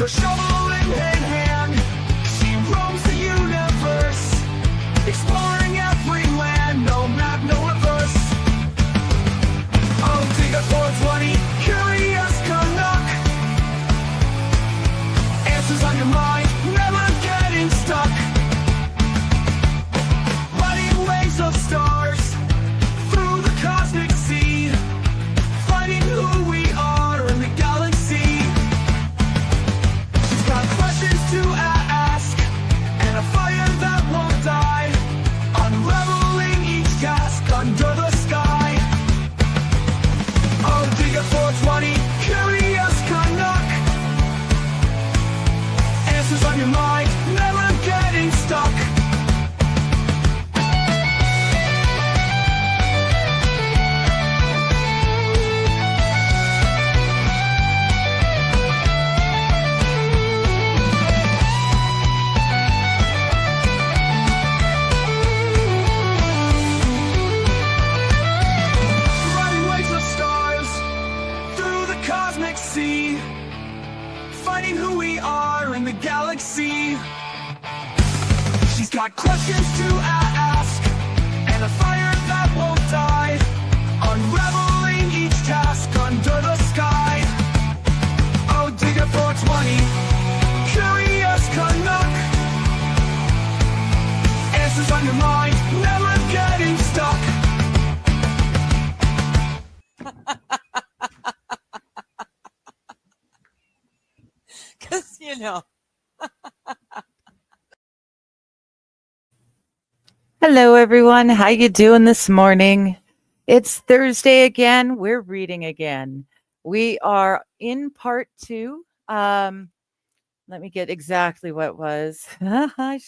The shovel in hand, she roams the universe, exploring every land, no map, no reverse. Oh, Digger 420, curious Canuck, answers on your mind, never getting stuck. Riding waves of stars through the cosmic sea, finding who we are in the galaxy. She's got questions to ask and a fire that won't die, unraveling each task under the sky. Oh, Digger 420, curious Canuck, answers on your mind, never getting stuck. Riding waves of stars through the cosmic sea, finding who we are in the galaxy. She's got questions to ask and a fire that won't die, unraveling each task under the sky. Oh, Digger 420, curious Canuck, answers on your mind, never getting stuck. Because, you know. Hello, everyone. How you doing this morning? It's Thursday again. We're reading again. We are in part 2. Let me get exactly what it was. I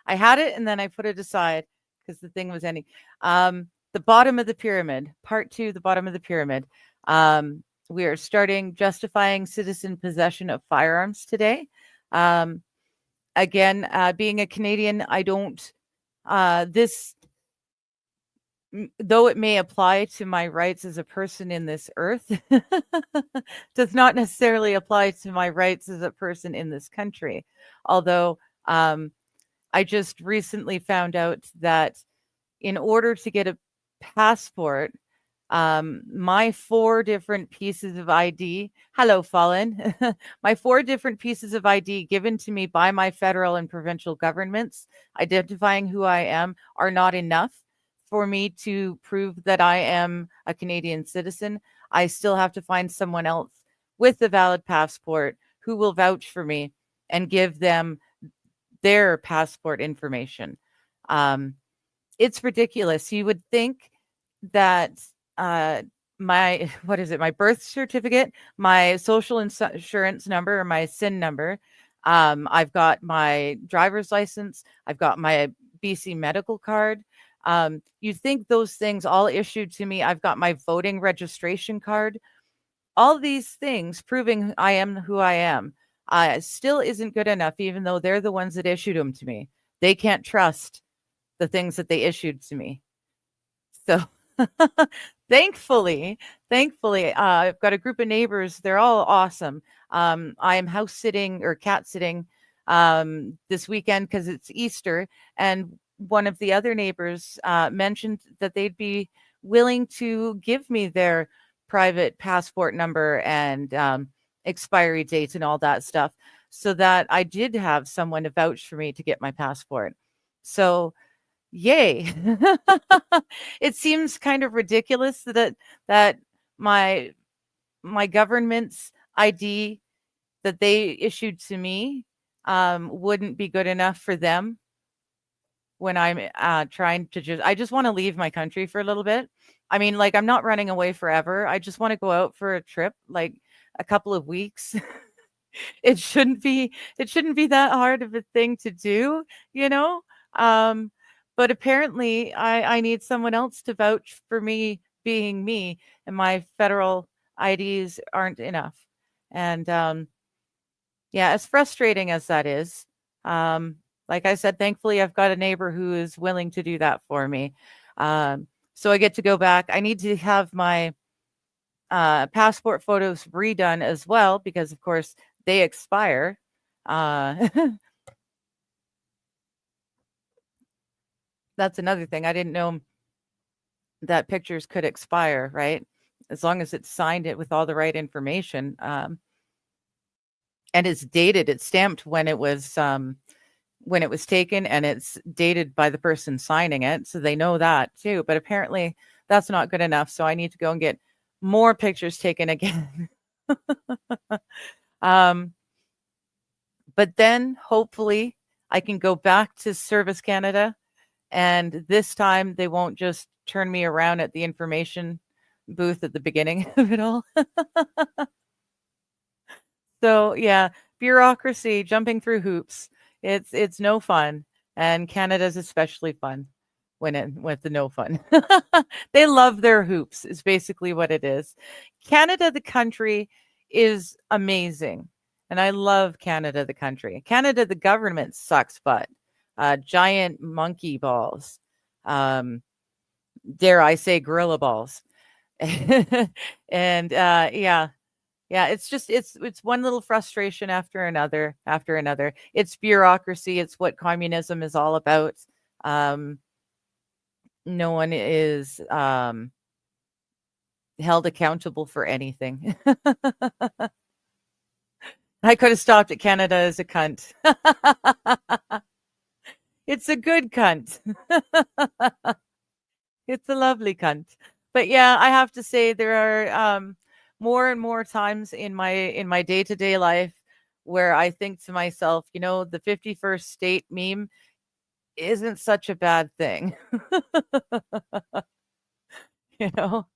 had it and then I put it aside because the thing was ending. The bottom of the pyramid, part 2, the bottom of the pyramid. We are starting justifying citizen possession of firearms today. Again, being a Canadian, I don't, though it may apply to my rights as a person in this earth, does not necessarily apply to my rights as a person in this country. Although I just recently found out that in order to get a passport, my 4 different pieces of ID, hello, Fallen, my 4 different pieces of ID given to me by my federal and provincial governments, identifying who I am, are not enough for me to prove that I am a Canadian citizen. I still have to find someone else with a valid passport who will vouch for me and give them their passport information. It's ridiculous. You would think that my birth certificate, my social insurance number, or my SIN number, I've got my driver's license, I've got my BC medical card. You think those things all issued to me, I've got my voting registration card, all these things proving I am who I am, still isn't good enough, even though they're the ones that issued them to me. They can't trust the things that they issued to me. So thankfully, I've got a group of neighbors. They're all awesome. I am house sitting or cat sitting this weekend because it's Easter. And one of the other neighbors mentioned that they'd be willing to give me their private passport number and expiry dates and all that stuff, so that I did have someone to vouch for me to get my passport. So yay. It seems kind of ridiculous that my government's ID that they issued to me wouldn't be good enough for them when I'm trying to I just want to leave my country for a little bit. I mean, like, I'm not running away forever. I just want to go out for a trip, like a couple of weeks. It shouldn't be that hard of a thing to do, you know? But apparently I need someone else to vouch for me being me, and my federal IDs aren't enough. And yeah, as frustrating as that is, like I said, thankfully I've got a neighbor who is willing to do that for me. So I get to go back. I need to have my passport photos redone as well, because of course they expire. Uh, that's another thing. I didn't know that pictures could expire, right? As long as it's signed it with all the right information. And it's dated, it's stamped when it was taken, and it's dated by the person signing it. So they know that too. But apparently that's not good enough. So I need to go and get more pictures taken again. But then hopefully I can go back to Service Canada, and this time they won't just turn me around at the information booth at the beginning of it all. So yeah, bureaucracy, jumping through hoops. It's no fun, and Canada's especially fun with the no fun. They love their hoops is basically what it is. Canada, the country, is amazing, and I love Canada, the country. Canada, the government sucks butt. Giant monkey balls. Dare I say gorilla balls. And yeah, it's just it's one little frustration after another after another. It's bureaucracy. It's what communism is all about. No one is held accountable for anything. I could have stopped at Canada as a cunt. It's a good cunt. It's a lovely cunt. But yeah, I have to say there are more and more times in my day-to-day life where I think to myself, the 51st state meme isn't such a bad thing. you know?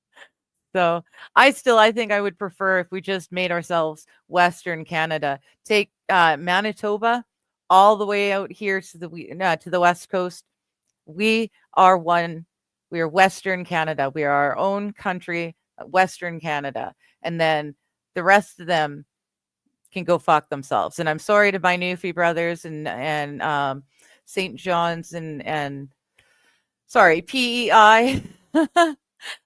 So I think I would prefer if we just made ourselves Western Canada. Take Manitoba all the way out here to the West Coast. We are one. We are Western Canada. We are our own country, Western Canada. And then the rest of them can go fuck themselves. And I'm sorry to my Newfie brothers and St. John's and sorry, PEI.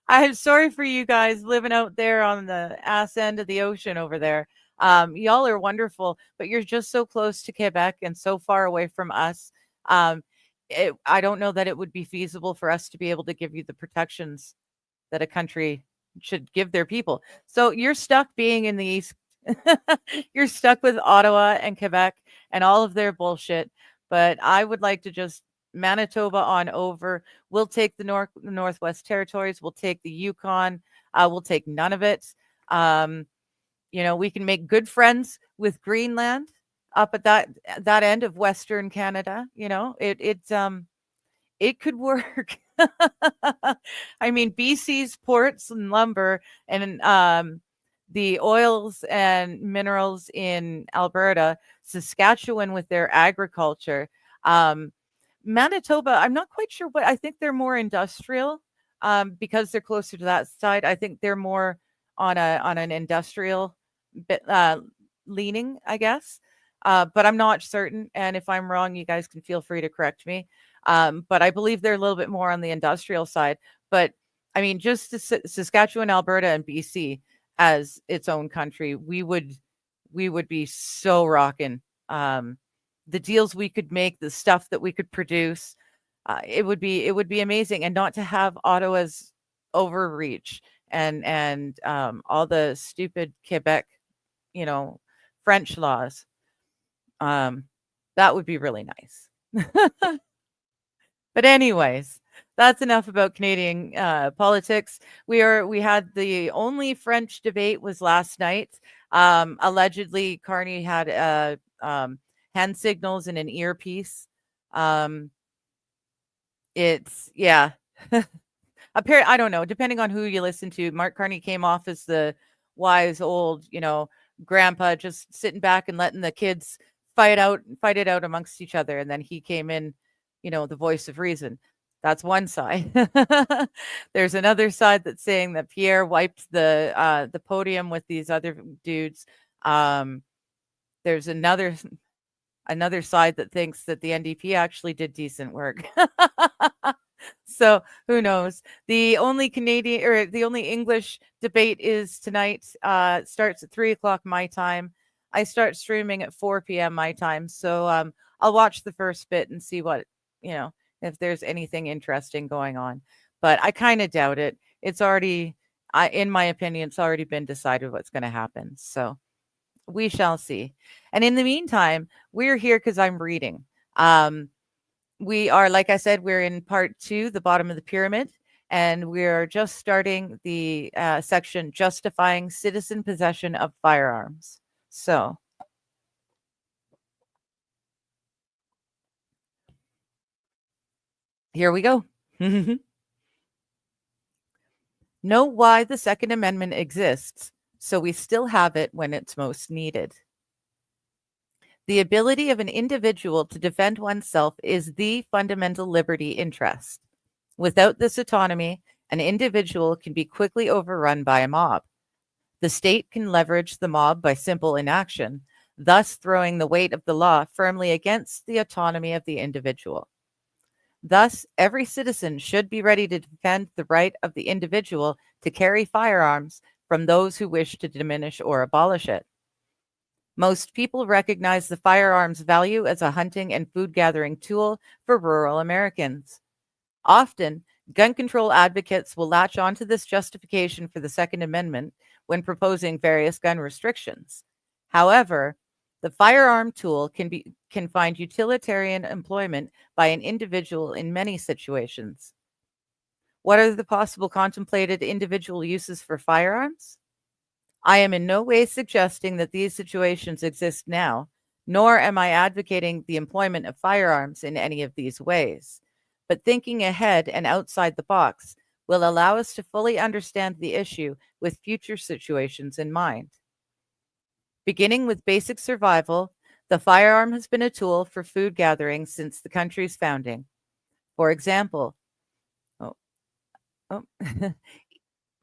I'm sorry for you guys living out there on the ass end of the ocean over there. Y'all are wonderful, but you're just so close to Quebec and so far away from us. I don't know that it would be feasible for us to be able to give you the protections that a country should give their people. So you're stuck being in the East. You're stuck with Ottawa and Quebec and all of their bullshit. But I would like to just Manitoba on over. We'll take the Northwest Territories. We'll take the Yukon. We'll take none of it. We can make good friends with Greenland up at that end of Western Canada. It could work. I mean, BC's ports and lumber and the oils and minerals in Alberta, Saskatchewan with their agriculture. Manitoba, I'm not quite sure what, I think they're more industrial because they're closer to that side. I think they're more on an industrial bit leaning, I guess. But I'm not certain. And if I'm wrong, you guys can feel free to correct me. But I believe they're a little bit more on the industrial side. But I mean, just Saskatchewan, Alberta, and BC as its own country, we would be so rocking. The deals we could make, the stuff that we could produce, it would be amazing. And not to have Ottawa's overreach and all the stupid Quebec, French laws. That would be really nice. But anyways, that's enough about Canadian politics. We had the only French debate was last night. Allegedly, Carney had hand signals in an earpiece. It's apparently, I don't know, depending on who you listen to. Mark Carney came off as the wise old, grandpa, just sitting back and letting the kids fight it out amongst each other. And then he came in, the voice of reason. That's one side. There's another side that's saying that Pierre wiped the podium with these other dudes. There's another side that thinks that the NDP actually did decent work. So who knows? The only Canadian or the only English debate is tonight. It starts at 3:00 my time. I start streaming at 4 p.m. my time, so I'll watch the first bit and see what, you know, if there's anything interesting going on. But I kind of doubt it. It's already, in my opinion, it's already been decided what's going to happen. So we shall see. And in the meantime, we're here because I'm reading. We are, like I said, we're in part 2, the bottom of the pyramid, and we're just starting the section justifying citizen possession of firearms. So here we go. Know why the Second Amendment exists, so we still have it when it's most needed. The ability of an individual to defend oneself is the fundamental liberty interest. Without this autonomy, an individual can be quickly overrun by a mob. The state can leverage the mob by simple inaction, thus throwing the weight of the law firmly against the autonomy of the individual. Thus, every citizen should be ready to defend the right of the individual to carry firearms from those who wish to diminish or abolish it. Most people recognize the firearms value as a hunting and food gathering tool for rural Americans. Often, gun control advocates will latch onto this justification for the Second Amendment when proposing various gun restrictions. However, the firearm tool can find utilitarian employment by an individual in many situations. What are the possible contemplated individual uses for firearms? I am in no way suggesting that these situations exist now, nor am I advocating the employment of firearms in any of these ways. But thinking ahead and outside the box will allow us to fully understand the issue with future situations in mind. Beginning with basic survival, the firearm has been a tool for food gathering since the country's founding. For example,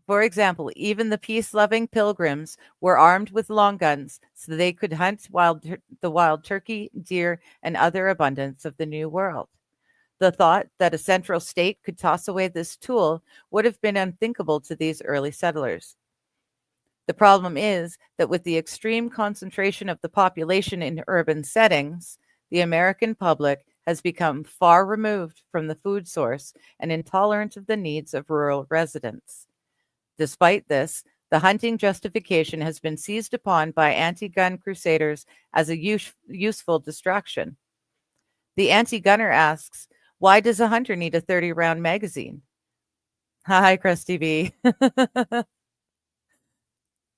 For example, even the peace-loving pilgrims were armed with long guns so they could hunt the wild turkey, deer, and other abundance of the New World. The thought that a central state could toss away this tool would have been unthinkable to these early settlers. The problem is that with the extreme concentration of the population in urban settings, the American public has become far removed from the food source and intolerant of the needs of rural residents. Despite this, the hunting justification has been seized upon by anti-gun crusaders as a useful distraction. The anti-gunner asks, why does a hunter need a 30-round magazine? Hi, Krusty B.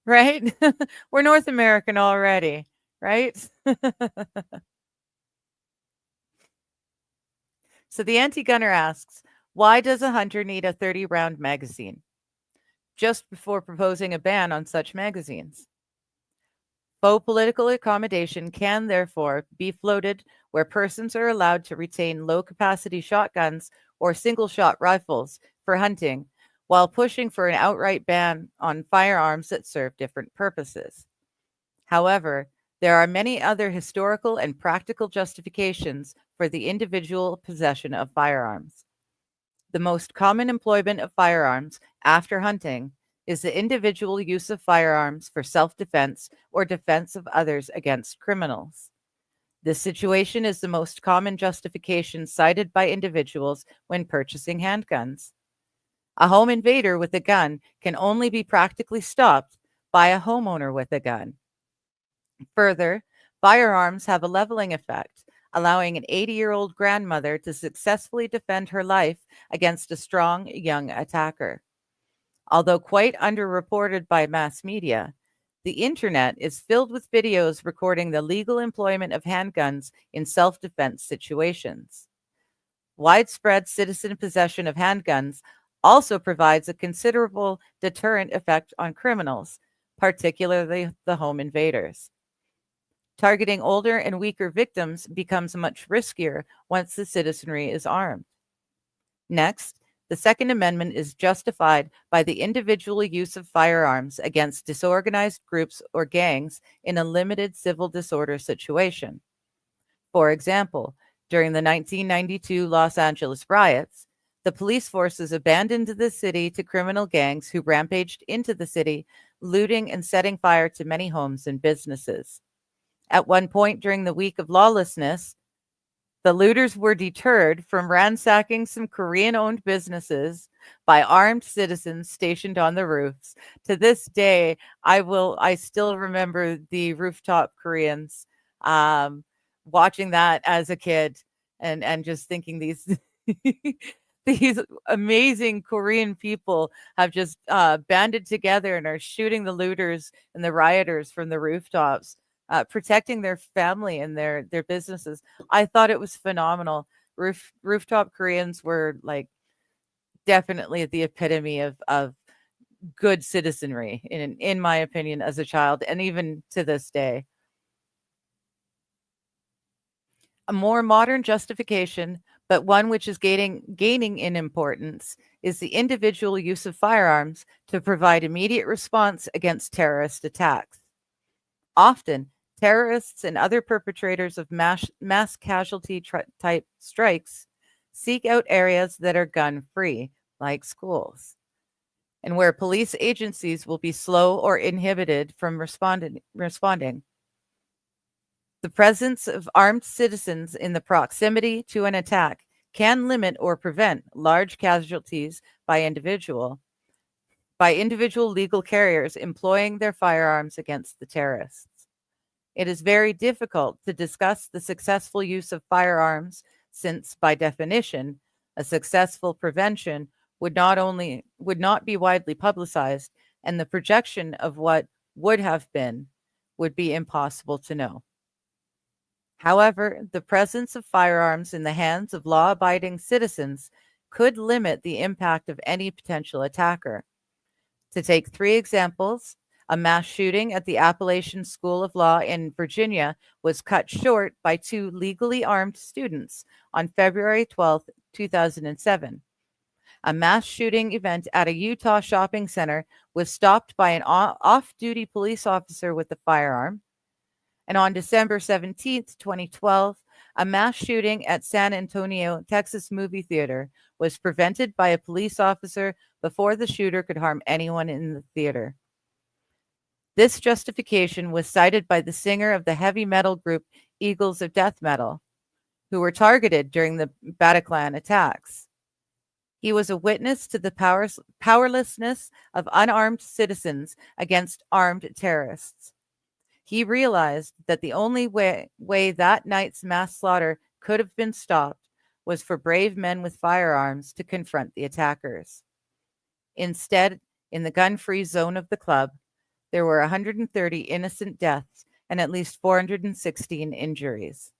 Right? We're North American already, right? So the anti-gunner asks, why does a hunter need a 30-round magazine? Just before proposing a ban on such magazines. Faux political accommodation can therefore be floated where persons are allowed to retain low-capacity shotguns or single-shot rifles for hunting, while pushing for an outright ban on firearms that serve different purposes. However, there are many other historical and practical justifications for the individual possession of firearms. The most common employment of firearms after hunting is the individual use of firearms for self-defense or defense of others against criminals. This situation is the most common justification cited by individuals when purchasing handguns. A home invader with a gun can only be practically stopped by a homeowner with a gun. Further, firearms have a leveling effect, allowing an 80-year-old grandmother to successfully defend her life against a strong young attacker. Although quite underreported by mass media, the internet is filled with videos recording the legal employment of handguns in self-defense situations. Widespread citizen possession of handguns also provides a considerable deterrent effect on criminals, particularly the home invaders. Targeting older and weaker victims becomes much riskier once the citizenry is armed. Next, the Second Amendment is justified by the individual use of firearms against disorganized groups or gangs in a limited civil disorder situation. For example, during the 1992 Los Angeles riots, the police forces abandoned the city to criminal gangs who rampaged into the city, looting and setting fire to many homes and businesses. At one point during the week of lawlessness, the looters were deterred from ransacking some Korean-owned businesses by armed citizens stationed on the roofs. To this day, I still remember the rooftop Koreans, um, watching that as a kid and just thinking these these amazing Korean people have just banded together and are shooting the looters and the rioters from the rooftops, protecting their family and their businesses. I thought it was phenomenal. Rooftop Koreans were like definitely the epitome of good citizenry in my opinion as a child and even to this day. A more modern justification, but one which is gaining in importance, is the individual use of firearms to provide immediate response against terrorist attacks. Often, terrorists and other perpetrators of mass casualty type strikes seek out areas that are gun free, like schools, and where police agencies will be slow or inhibited from responding. The presence of armed citizens in the proximity to an attack can limit or prevent large casualties by individual legal carriers employing their firearms against the terrorists. It is very difficult to discuss the successful use of firearms since, by definition, a successful prevention would not be widely publicized, and the projection of what would have been would be impossible to know. However, the presence of firearms in the hands of law-abiding citizens could limit the impact of any potential attacker. To take three examples, a mass shooting at the Appalachian School of Law in Virginia was cut short by two legally armed students on February 12, 2007. A mass shooting event at a Utah shopping center was stopped by an off-duty police officer with a firearm. And on December 17th, 2012, a mass shooting at San Antonio, Texas movie theater was prevented by a police officer before the shooter could harm anyone in the theater. This justification was cited by the singer of the heavy metal group Eagles of Death Metal, who were targeted during the Bataclan attacks. He was a witness to the powerlessness of unarmed citizens against armed terrorists. He realized that the only way that night's mass slaughter could have been stopped was for brave men with firearms to confront the attackers. Instead, in the gun-free zone of the club, there were 130 innocent deaths and at least 416 injuries.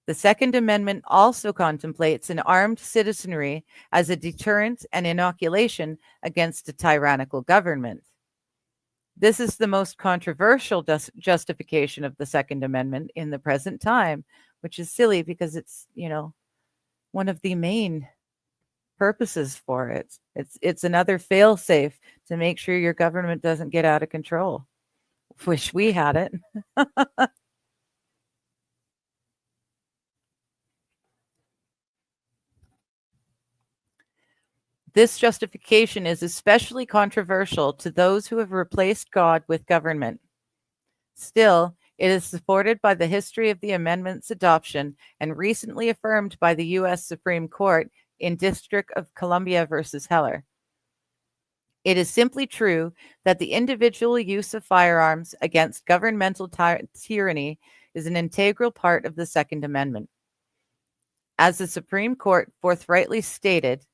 The Second Amendment also contemplates an armed citizenry as a deterrent and inoculation against a tyrannical government. This is the most controversial justification of the Second Amendment in the present time, which is silly because it's, one of the main purposes for it. It's another fail-safe to make sure your government doesn't get out of control. Wish we had it. This justification is especially controversial to those who have replaced God with government. Still, it is supported by the history of the amendment's adoption and recently affirmed by the U.S. Supreme Court in District of Columbia versus Heller. It is simply true that the individual use of firearms against governmental tyranny is an integral part of the Second Amendment. As the Supreme Court forthrightly stated,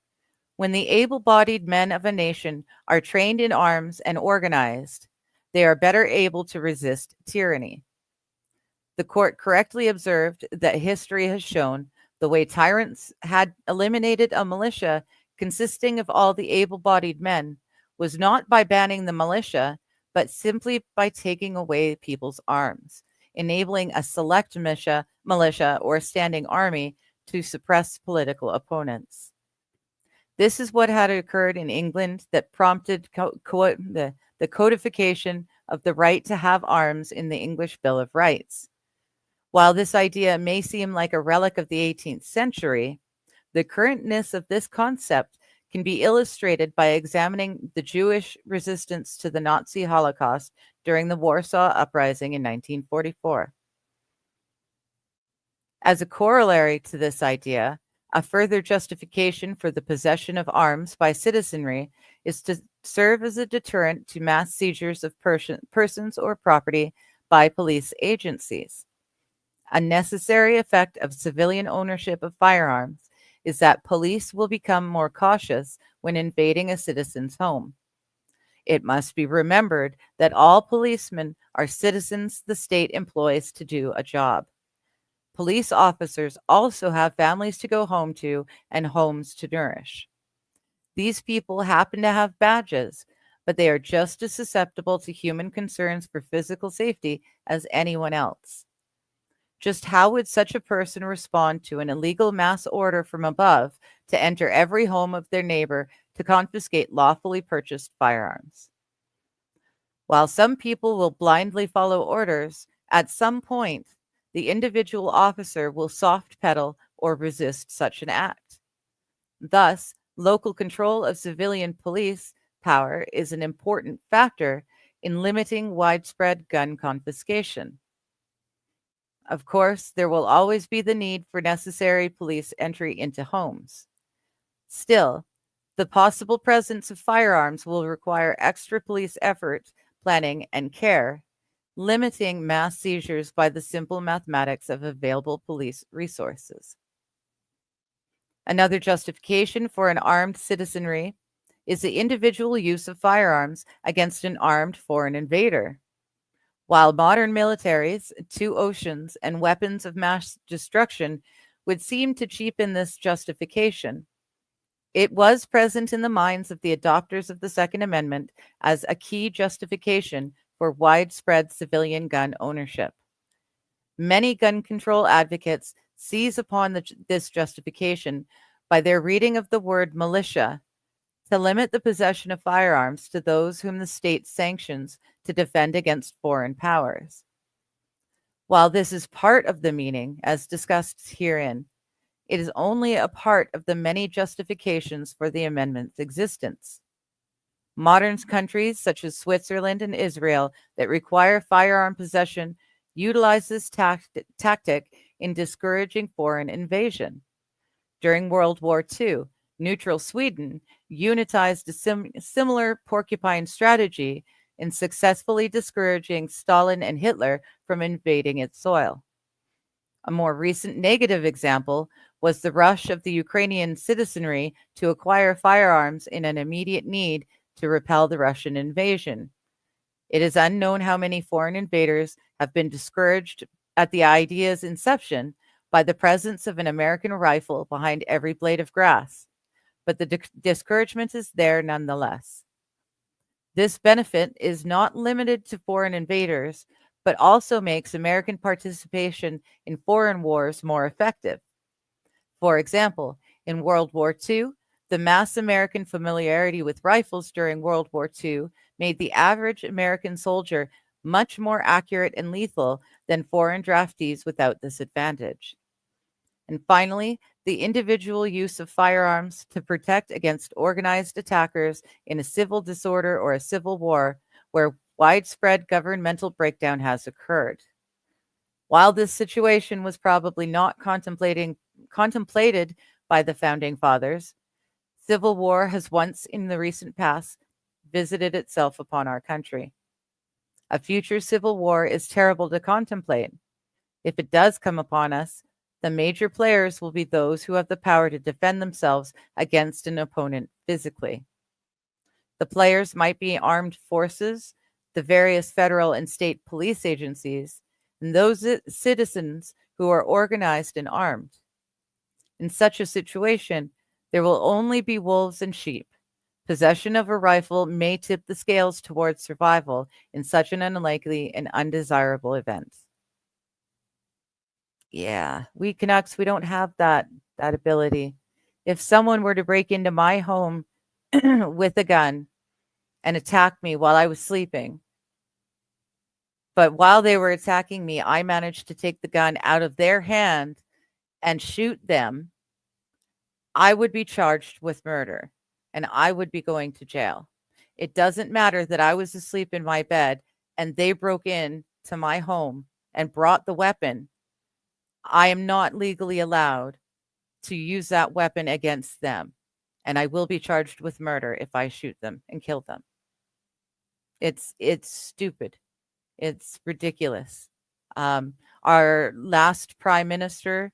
when the able-bodied men of a nation are trained in arms and organized, they are better able to resist tyranny. The court correctly observed that history has shown the way tyrants had eliminated a militia consisting of all the able-bodied men was not by banning the militia, but simply by taking away people's arms, enabling a select militia or standing army to suppress political opponents. This is what had occurred in England that prompted the codification of the right to have arms in the English Bill of Rights. While this idea may seem like a relic of the 18th century, the currentness of this concept can be illustrated by examining the Jewish resistance to the Nazi Holocaust during the Warsaw Uprising in 1944. As a corollary to this idea, a further justification for the possession of arms by citizenry is to serve as a deterrent to mass seizures of persons or property by police agencies. A necessary effect of civilian ownership of firearms is that police will become more cautious when invading a citizen's home. It must be remembered that all policemen are citizens the state employs to do a job. Police officers also have families to go home to and homes to nourish. These people happen to have badges, but they are just as susceptible to human concerns for physical safety as anyone else. Just how would such a person respond to an illegal mass order from above to enter every home of their neighbor to confiscate lawfully purchased firearms? While some people will blindly follow orders, at some point, the individual officer will soft pedal or resist such an act. Thus, local control of civilian police power is an important factor in limiting widespread gun confiscation. Of course, there will always be the need for necessary police entry into homes. Still, the possible presence of firearms will require extra police effort, planning, and care, limiting mass seizures by the simple mathematics of available police resources. Another justification for an armed citizenry is the individual use of firearms against an armed foreign invader. While modern militaries, two oceans, and weapons of mass destruction would seem to cheapen this justification, it was present in the minds of the adopters of the Second Amendment as a key justification for widespread civilian gun ownership. Many gun control advocates seize upon this justification by their reading of the word militia to limit the possession of firearms to those whom the state sanctions to defend against foreign powers. While this is part of the meaning, as discussed herein, it is only a part of the many justifications for the amendment's existence. Modern countries such as Switzerland and Israel that require firearm possession utilize this tactic in discouraging foreign invasion. During World War II, neutral Sweden unitized a similar porcupine strategy in successfully discouraging Stalin and Hitler from invading its soil. A more recent negative example was the rush of the Ukrainian citizenry to acquire firearms in an immediate need to repel the Russian invasion. It is unknown how many foreign invaders have been discouraged at the idea's inception by the presence of an American rifle behind every blade of grass, but the discouragement is there nonetheless. This benefit is not limited to foreign invaders, but also makes American participation in foreign wars more effective. For example, in World War II, the mass American familiarity with rifles during World War II made the average American soldier much more accurate and lethal than foreign draftees without this advantage. And finally, the individual use of firearms to protect against organized attackers in a civil disorder or a civil war where widespread governmental breakdown has occurred. While this situation was probably not contemplated by the Founding Fathers, civil war has once in the recent past visited itself upon our country. A future civil war is terrible to contemplate. If it does come upon us, the major players will be those who have the power to defend themselves against an opponent physically. The players might be armed forces, the various federal and state police agencies, and those citizens who are organized and armed. In such a situation, there will only be wolves and sheep. Possession of a rifle may tip the scales towards survival in such an unlikely and undesirable event. Yeah, we Canucks, we don't have that ability. If someone were to break into my home with a gun and attack me while I was sleeping, but while they were attacking me, I managed to take the gun out of their hand and shoot them, I would be charged with murder and I would be going to jail. It doesn't matter that I was asleep in my bed and they broke in to my home and brought the weapon, I am not legally allowed to use that weapon against them. And I will be charged with murder if I shoot them and kill them. It's stupid. It's ridiculous. Our last prime minister,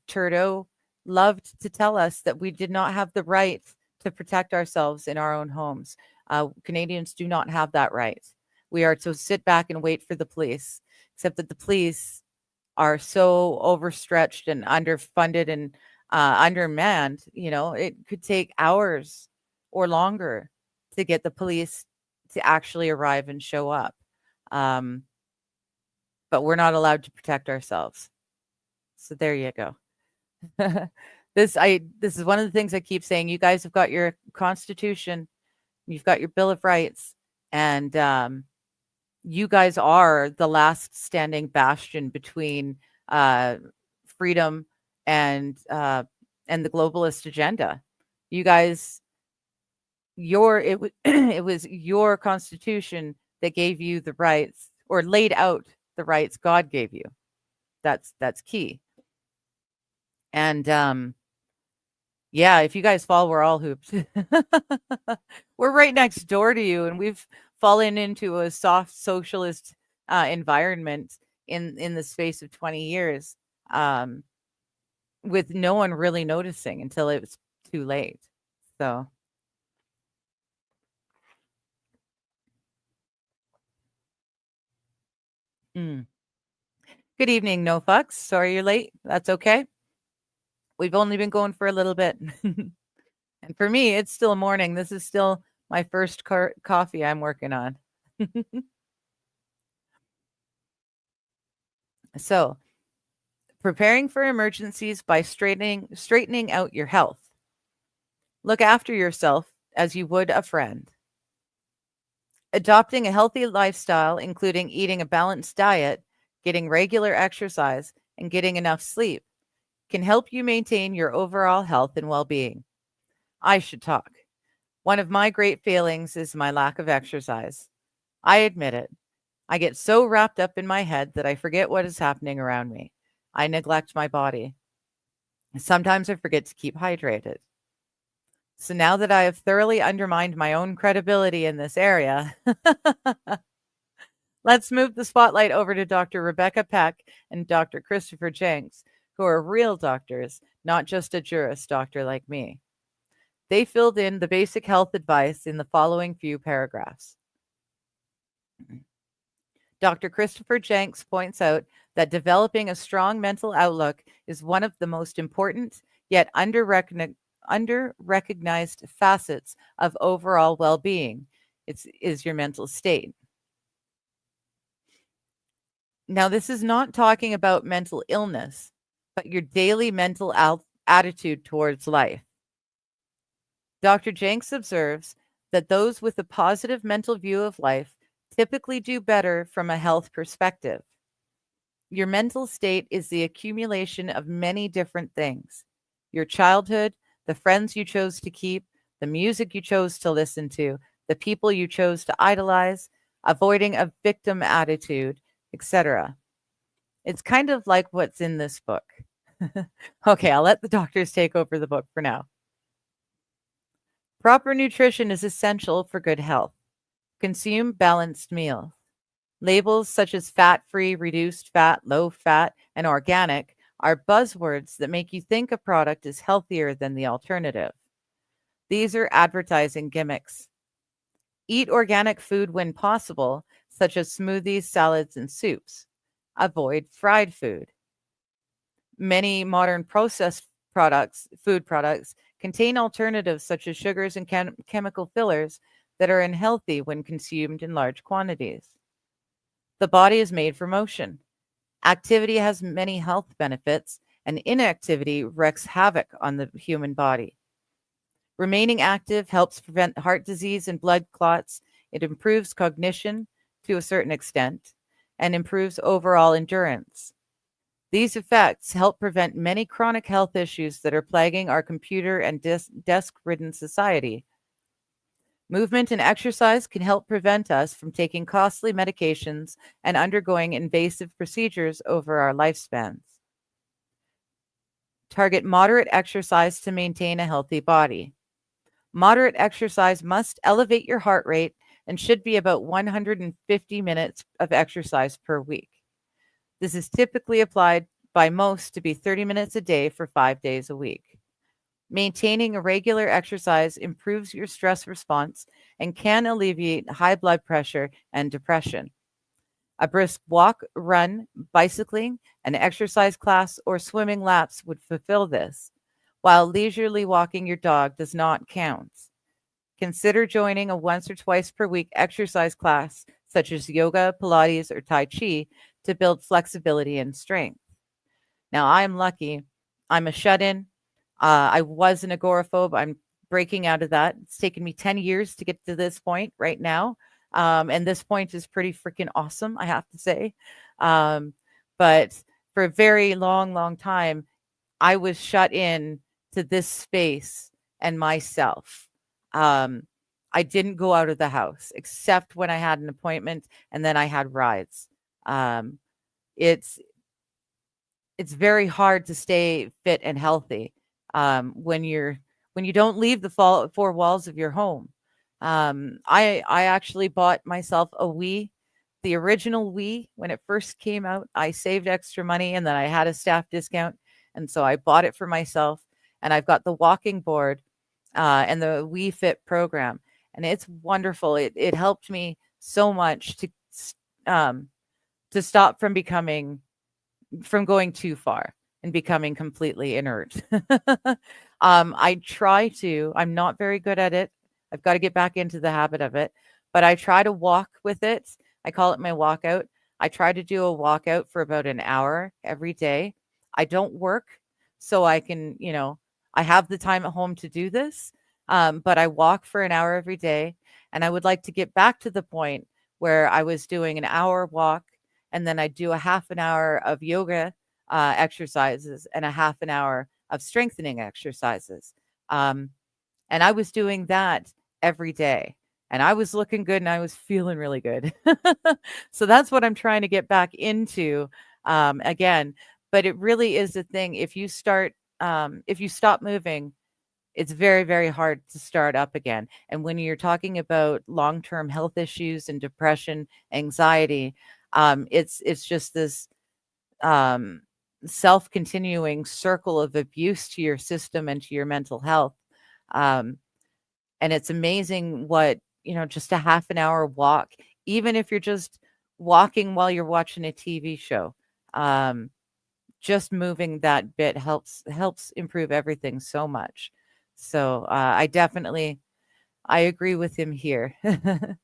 Trudeau, loved to tell us that we did not have the right to protect ourselves in our own homes. Canadians do not have that right. We are to sit back and wait for the police, except that the police are so overstretched and underfunded and undermanned. You know, it could take hours or longer to get the police to actually arrive and show up. But we're not allowed to protect ourselves. So there you go. This is one of the things I keep saying. You guys have got your Constitution, you've got your Bill of Rights, and you guys are the last standing bastion between freedom and the globalist agenda. You guys, it was your Constitution that gave you the rights, or laid out the rights God gave you. That's key. And yeah, if you guys fall, we're all hoops. We're right next door to you, and we've fallen into a soft socialist environment in the space of 20 years, with no one really noticing until it was too late. So good evening, no fucks. Sorry you're late. That's okay. We've only been going for a little bit. And for me, it's still morning. This is still my first coffee I'm working on. So, preparing for emergencies by straightening out your health. Look after yourself as you would a friend. Adopting a healthy lifestyle, including eating a balanced diet, getting regular exercise, and getting enough sleep, can help you maintain your overall health and well-being. I should talk. One of my great failings is my lack of exercise. I admit it. I get so wrapped up in my head that I forget what is happening around me. I neglect my body. Sometimes I forget to keep hydrated. So now that I have thoroughly undermined my own credibility in this area, let's move the spotlight over to Dr. Rebecca Peck and Dr. Christopher Jenks, who are real doctors, not just a jurist doctor like me. They filled in the basic health advice in the following few paragraphs. Dr. Christopher Jenks points out that developing a strong mental outlook is one of the most important yet under-recognized facets of overall well-being. Is your mental state. Now, this is not talking about mental illness, but your daily mental attitude towards life. Dr. Jenks observes that those with a positive mental view of life typically do better from a health perspective. Your mental state is the accumulation of many different things. Your childhood, the friends you chose to keep, the music you chose to listen to, the people you chose to idolize, avoiding a victim attitude, etc. It's kind of like what's in this book. Okay, I'll let the doctors take over the book for now. Proper nutrition is essential for good health. Consume balanced meals. Labels such as fat-free, reduced fat, low fat, and organic are buzzwords that make you think a product is healthier than the alternative. These are advertising gimmicks. Eat organic food when possible, such as smoothies, salads, and soups. Avoid fried food. Many modern processed food products, contain alternatives such as sugars and chemical fillers that are unhealthy when consumed in large quantities. The body is made for motion. Activity has many health benefits, and inactivity wreaks havoc on the human body. Remaining active helps prevent heart disease and blood clots. It improves cognition to a certain extent and improves overall endurance. These effects help prevent many chronic health issues that are plaguing our computer and desk-ridden society. Movement and exercise can help prevent us from taking costly medications and undergoing invasive procedures over our lifespans. Target moderate exercise to maintain a healthy body. Moderate exercise must elevate your heart rate and should be about 150 minutes of exercise per week. This is typically applied by most to be 30 minutes a day for 5 days a week. Maintaining a regular exercise improves your stress response and can alleviate high blood pressure and depression. A brisk walk, run, bicycling, an exercise class, or swimming laps would fulfill this, while leisurely walking your dog does not count. Consider joining a once or twice per week exercise class, such as yoga, Pilates, or Tai Chi, to build flexibility and strength. Now, I'm lucky. I'm a shut in. I was an agoraphobe. I'm breaking out of that. It's taken me 10 years to get to this point right now. And this point is pretty freaking awesome, I have to say. But for a very long, long time, I was shut in to this space and myself. I didn't go out of the house except when I had an appointment, and then I had rides. It's very hard to stay fit and healthy when you don't leave the four walls of your home. I actually bought myself a Wii, the original Wii when it first came out. I saved extra money and then I had a staff discount, and so I bought it for myself. And I've got the walking board and the Wii Fit program, and it's wonderful. It helped me so much to stop from going too far and becoming completely inert. I'm not very good at it. I've got to get back into the habit of it, but I try to walk with it. I call it my walkout. I try to do a walkout for about an hour every day. I don't work, so I can, I have the time at home to do this, but I walk for an hour every day. And I would like to get back to the point where I was doing an hour walk, and then I do a half an hour of yoga exercises and a half an hour of strengthening exercises. And I was doing that every day, and I was looking good and I was feeling really good. So that's what I'm trying to get back into again. But it really is a thing. If you stop moving, it's very, very hard to start up again. And when you're talking about long-term health issues and depression, anxiety, it's just this self-continuing circle of abuse to your system and to your mental health. And it's amazing what, just a half an hour walk, even if you're just walking while you're watching a TV show, just moving that bit helps improve everything so much. So I agree with him here. Hello,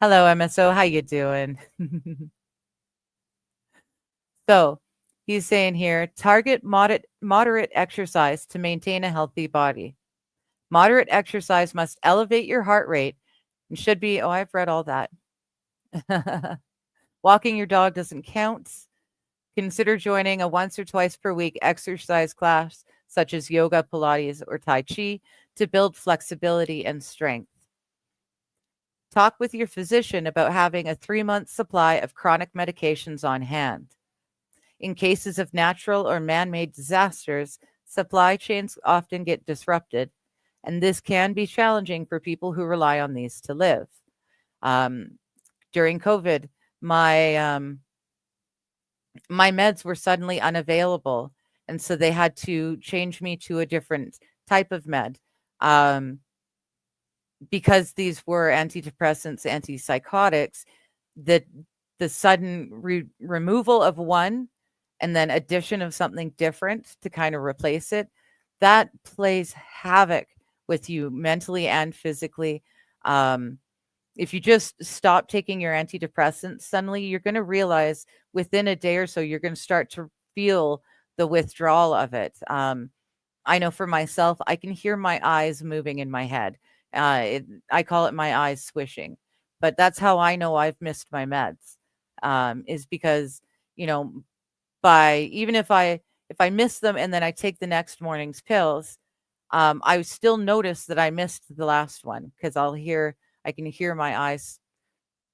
MSO. How you doing? So he's saying here, target moderate exercise to maintain a healthy body. Moderate exercise must elevate your heart rate and should be, I've read all that. Walking your dog doesn't count. Consider joining a once or twice per week exercise class, such as yoga, Pilates, or Tai Chi, to build flexibility and strength. Talk with your physician about having a 3-month supply of chronic medications on hand. In cases of natural or man-made disasters, supply chains often get disrupted, and this can be challenging for people who rely on these to live. During COVID, my meds were suddenly unavailable, and so they had to change me to a different type of med. Because these were antidepressants, antipsychotics, the sudden removal of one and then addition of something different to kind of replace it, that plays havoc with you mentally and physically. If you just stop taking your antidepressants, suddenly you're going to realize within a day or so, you're going to start to feel the withdrawal of it. I know for myself, I can hear my eyes moving in my head. I call it my eyes swishing, but that's how I know I've missed my meds, is because, even if I miss them and then I take the next morning's pills, I still notice that I missed the last one because I can hear my eyes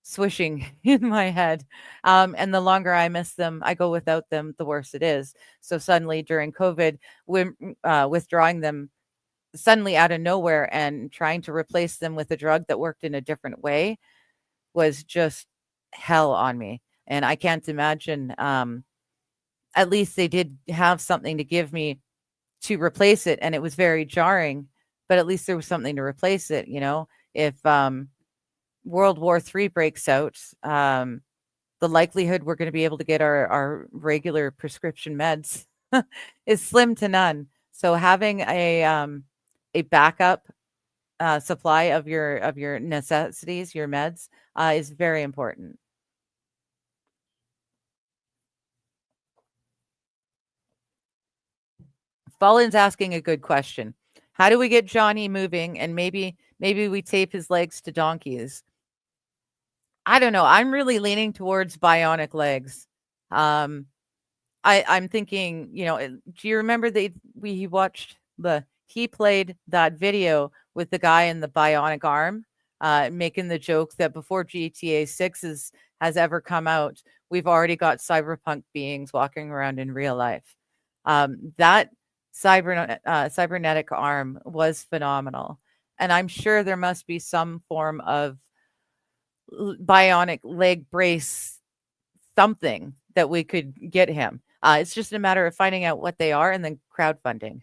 swishing in my head. And the longer I miss them, I go without them, the worse it is. So suddenly during COVID, when withdrawing them suddenly out of nowhere and trying to replace them with a drug that worked in a different way was just hell on me. And I can't imagine. At least they did have something to give me to replace it, and it was very jarring. But at least there was something to replace it. If World War III breaks out, the likelihood we're going to be able to get our regular prescription meds is slim to none. So having a backup supply of your necessities, your meds, is very important. Fallen's asking a good question. How do we get Johnny moving? And maybe we tape his legs to donkeys. I don't know. I'm really leaning towards bionic legs. I'm thinking, do you remember he played that video with the guy in the bionic arm, making the joke that before GTA 6 has ever come out, we've already got cyberpunk beings walking around in real life. That cybernetic arm was phenomenal. And I'm sure there must be some form of bionic leg brace something that we could get him. It's just a matter of finding out what they are and then crowdfunding.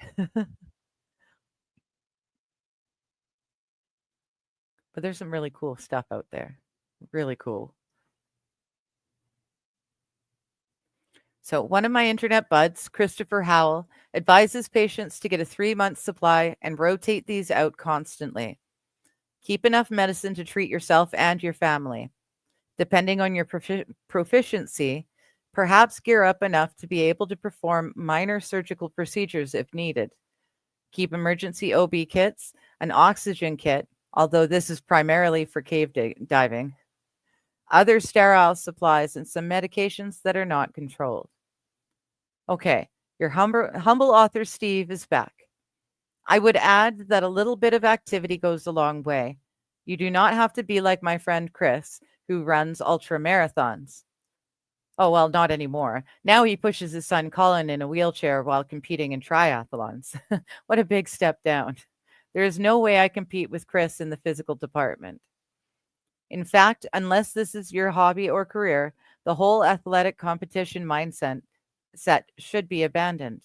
But there's some really cool stuff out there. Really cool. So one of my internet buds, Christopher Howell, advises patients to get a 3-month supply and rotate these out constantly. Keep enough medicine to treat yourself and your family. Depending on your proficiency, perhaps gear up enough to be able to perform minor surgical procedures if needed. Keep emergency OB kits, an oxygen kit, although this is primarily for cave diving, other sterile supplies, and some medications that are not controlled. Okay, your humble author Steve is back. I would add that a little bit of activity goes a long way. You do not have to be like my friend Chris, who runs ultra marathons. Oh, well, not anymore. Now he pushes his son Colin in a wheelchair while competing in triathlons. What a big step down. There is no way I compete with Chris in the physical department. In fact, unless this is your hobby or career, the whole athletic competition mindset should be abandoned.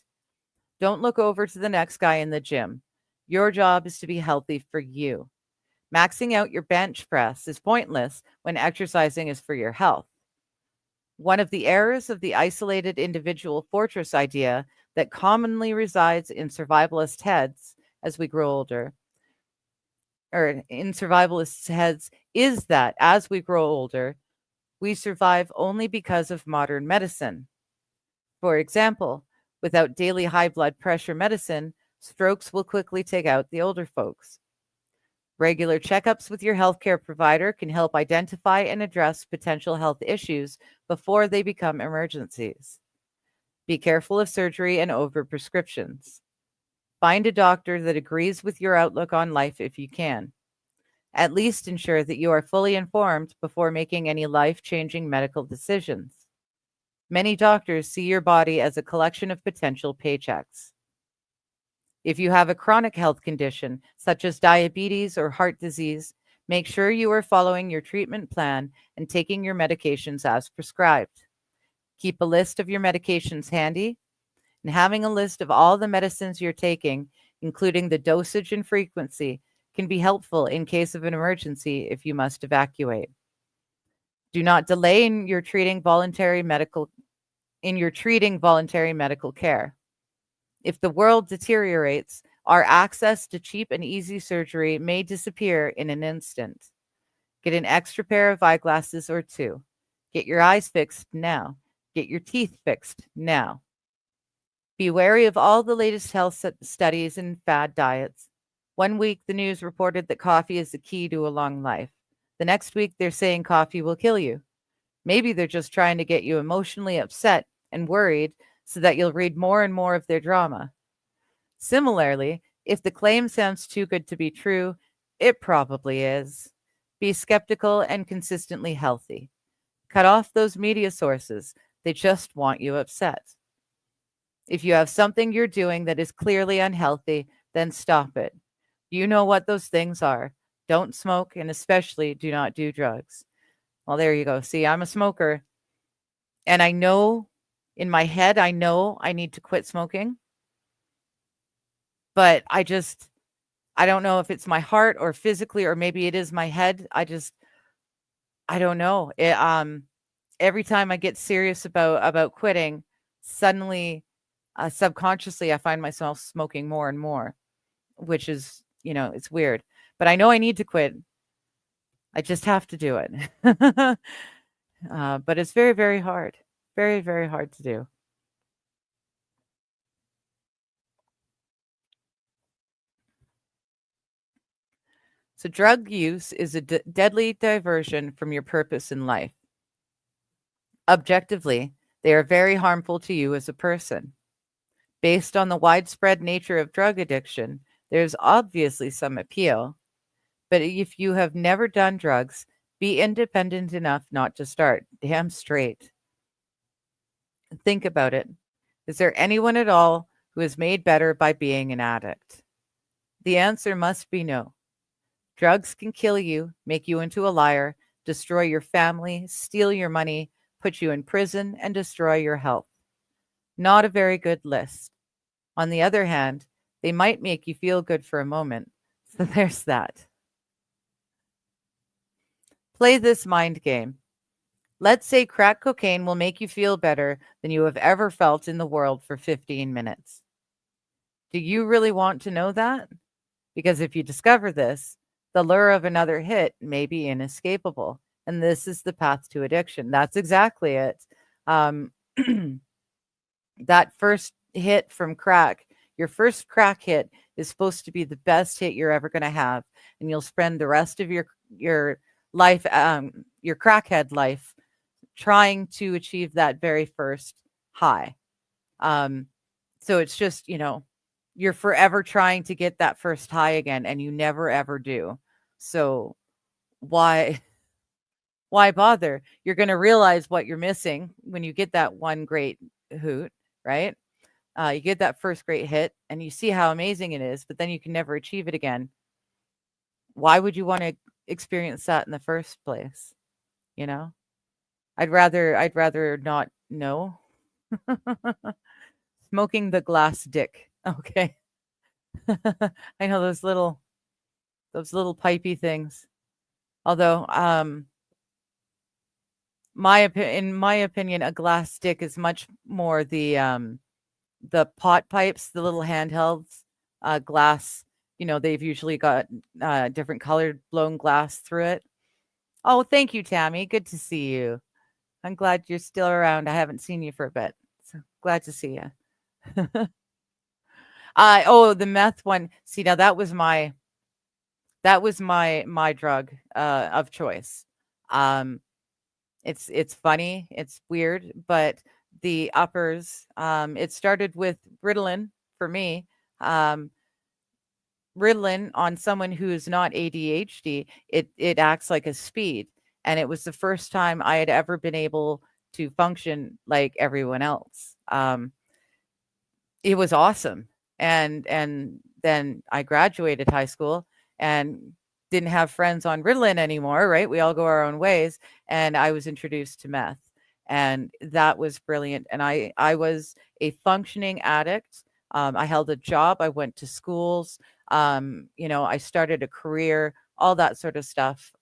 Don't look over to the next guy in the gym. Your job is to be healthy for you. Maxing out your bench press is pointless when exercising is for your health. One of the errors of the isolated individual fortress idea that commonly resides in survivalist heads as we grow older, or in survivalists' heads, is that as we grow older, we survive only because of modern medicine. For example, without daily high blood pressure medicine, strokes will quickly take out the older folks. Regular checkups with your healthcare provider can help identify and address potential health issues before they become emergencies. Be careful of surgery and overprescriptions. Find a doctor that agrees with your outlook on life if you can. At least ensure that you are fully informed before making any life-changing medical decisions. Many doctors see your body as a collection of potential paychecks. If you have a chronic health condition, such as diabetes or heart disease, make sure you are following your treatment plan and taking your medications as prescribed. Keep a list of your medications handy, and having a list of all the medicines you're taking, including the dosage and frequency, can be helpful in case of an emergency if you must evacuate. Do not delay in your treating voluntary medical care. If the world deteriorates, our access to cheap and easy surgery may disappear in an instant. Get an extra pair of eyeglasses or 2. Get your eyes fixed now. Get your teeth fixed now. Be wary of all the latest health studies and fad diets. One week, the news reported that coffee is the key to a long life. The next week, they're saying coffee will kill you. Maybe they're just trying to get you emotionally upset and worried so that you'll read more and more of their drama. Similarly, If the claim sounds too good to be true, it probably is. Be skeptical and consistently healthy. Cut off those media sources. They just want you upset. If you have something you're doing that is clearly unhealthy, then stop it. You know what those things are. Don't smoke, and especially do not do drugs. Well, there you go. See, I'm a smoker, and I know in my head, I know I need to quit smoking, but I don't know if it's my heart or physically, or maybe it is my head. I don't know. Every time I get serious about quitting, suddenly, subconsciously, I find myself smoking more and more, which is, it's weird. But I know I need to quit. I just have to do it. But it's very, very hard. Very, very hard to do. So drug use is a deadly diversion from your purpose in life. Objectively, they are very harmful to you as a person. Based on the widespread nature of drug addiction, there's obviously some appeal. But if you have never done drugs, be independent enough not to start. Damn straight. Think about it. Is there anyone at all who is made better by being an addict? The answer must be no. Drugs can kill you, make you into a liar, destroy your family, steal your money, put you in prison, and destroy your health. Not a very good list. On the other hand, they might make you feel good for a moment. So there's that. Play this mind game. Let's say crack cocaine will make you feel better than you have ever felt in the world for 15 minutes. Do you really want to know that? Because if you discover this, the lure of another hit may be inescapable. And this is the path to addiction. That's exactly it. That first hit from crack, your first crack hit is supposed to be the best hit you're ever going to have. And you'll spend the rest of your life, your crackhead life, trying to achieve that very first high. So it's just, you're forever trying to get that first high again, and you never ever do. So why bother? You're going to realize what you're missing when you get that one great hoot, right? You get that first great hit and you see how amazing it is, but then you can never achieve it again. Why would you want to experience that in the first place? I'd rather not know. Smoking the glass dick. Okay. I know those little pipey things. Although, in my opinion, a glass stick is much more the pot pipes, the little handhelds, glass. They've usually got different colored blown glass through it. Oh, thank you, Tammy. Good to see you. I'm glad you're still around. I haven't seen you for a bit, so glad to see you. The meth one. See, now that was my drug of choice. It's funny, it's weird, but the uppers, it started with Ritalin for me. Ritalin on someone who is not ADHD, it acts like a speed, and it was the first time I had ever been able to function like everyone else. It was awesome, and then I graduated high school and didn't have friends on Ritalin anymore, right? We all go our own ways, and I was introduced to meth, and that was brilliant. And I was a functioning addict. I held a job. I went to schools. I started a career, all that sort of stuff,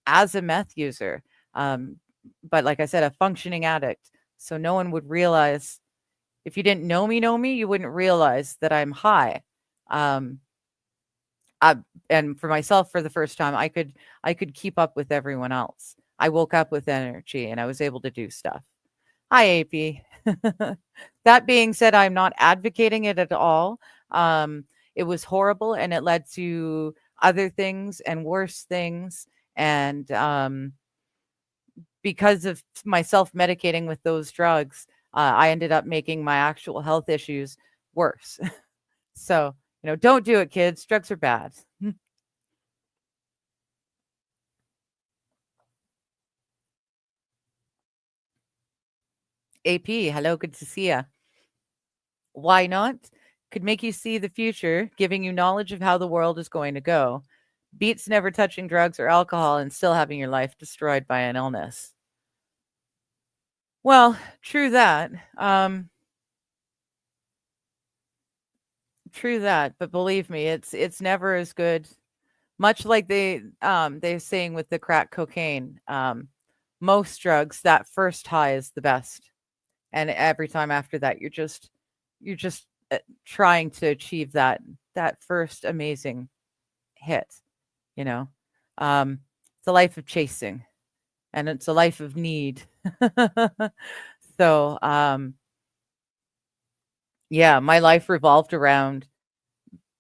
as a meth user. But like I said, a functioning addict. So no one would realize, if you didn't know me, you wouldn't realize that I'm high. And for myself, for the first time, I could keep up with everyone else. I woke up with energy and I was able to do stuff. Hi, AP. That being said, I'm not advocating it at all. It was horrible, and it led to other things and worse things. And because of my self-medicating with those drugs, I ended up making my actual health issues worse. So Don't do it, kids. Drugs are bad. AP, hello, good to see you. Why not? Could make you see the future, giving you knowledge of how the world is going to go. Beats never touching drugs or alcohol and still having your life destroyed by an illness. Well, true that. True that, but believe me, it's never as good. Much like they're saying with the crack cocaine, most drugs, that first high is the best, and every time after that, you're just trying to achieve that first amazing hit. You know, it's a life of chasing, and it's a life of need. So, yeah, my life revolved around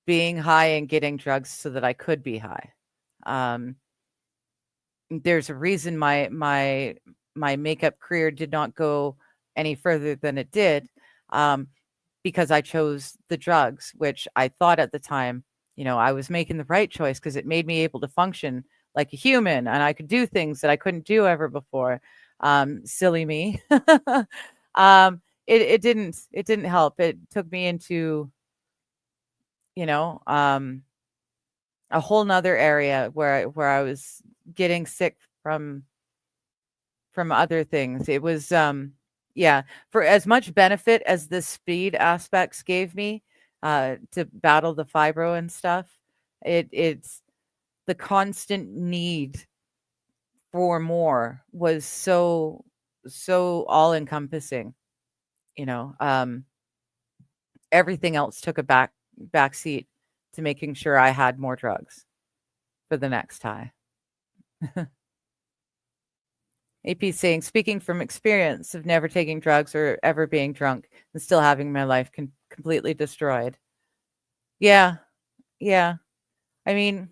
being high and getting drugs so that I could be high. There's a reason my makeup career did not go any further than it did, because I chose the drugs, which I thought at the time, I was making the right choice because it made me able to function like a human and I could do things that I couldn't do ever before. Silly me. It didn't help. It took me into, a whole nother area where I was getting sick from other things. It was yeah, for as much benefit as the speed aspects gave me to battle the fibro and stuff, it's the constant need for more was so all encompassing, you know. Everything else took a back seat to making sure I had more drugs for the next high. AP saying, speaking from experience of never taking drugs or ever being drunk and still having my life completely destroyed. Yeah, yeah. I mean,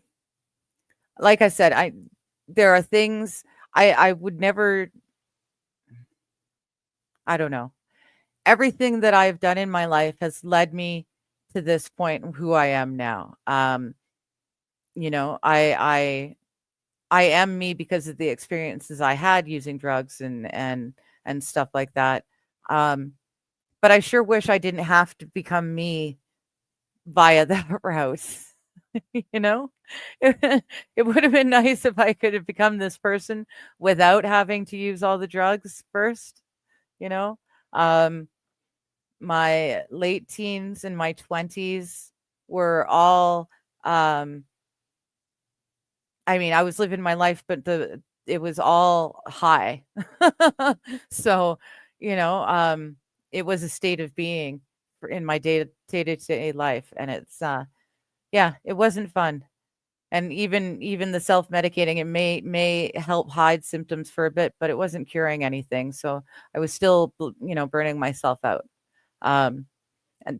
like I said, there are things I would never. I don't know. Everything that I've done in my life has led me to this point, who I am now. You know, I am me because of the experiences I had using drugs and stuff like that. Um, but I sure wish I didn't have to become me via that route. You know, it would have been nice if I could have become this person without having to use all the drugs first. You know, um, my late teens and my 20s were all I mean, I was living my life, but it was all high. So, it was a state of being in my day-to-day life, and it's yeah, it wasn't fun. And even the self-medicating, it may help hide symptoms for a bit, but it wasn't curing anything. So I was still, burning myself out. Um, and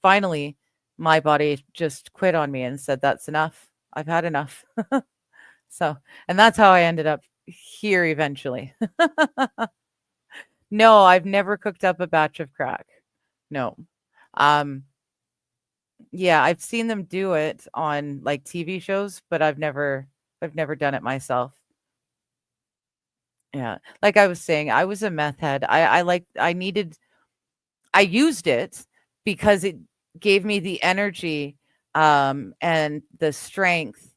finally, my body just quit on me and said, "That's enough. I've had enough." So, and that's how I ended up here eventually. No, I've never cooked up a batch of crack. No. Um, yeah, I've seen them do it on like TV shows, but I've never done it myself. Yeah. Like I was saying, I was a meth head. I used it because it gave me the energy and the strength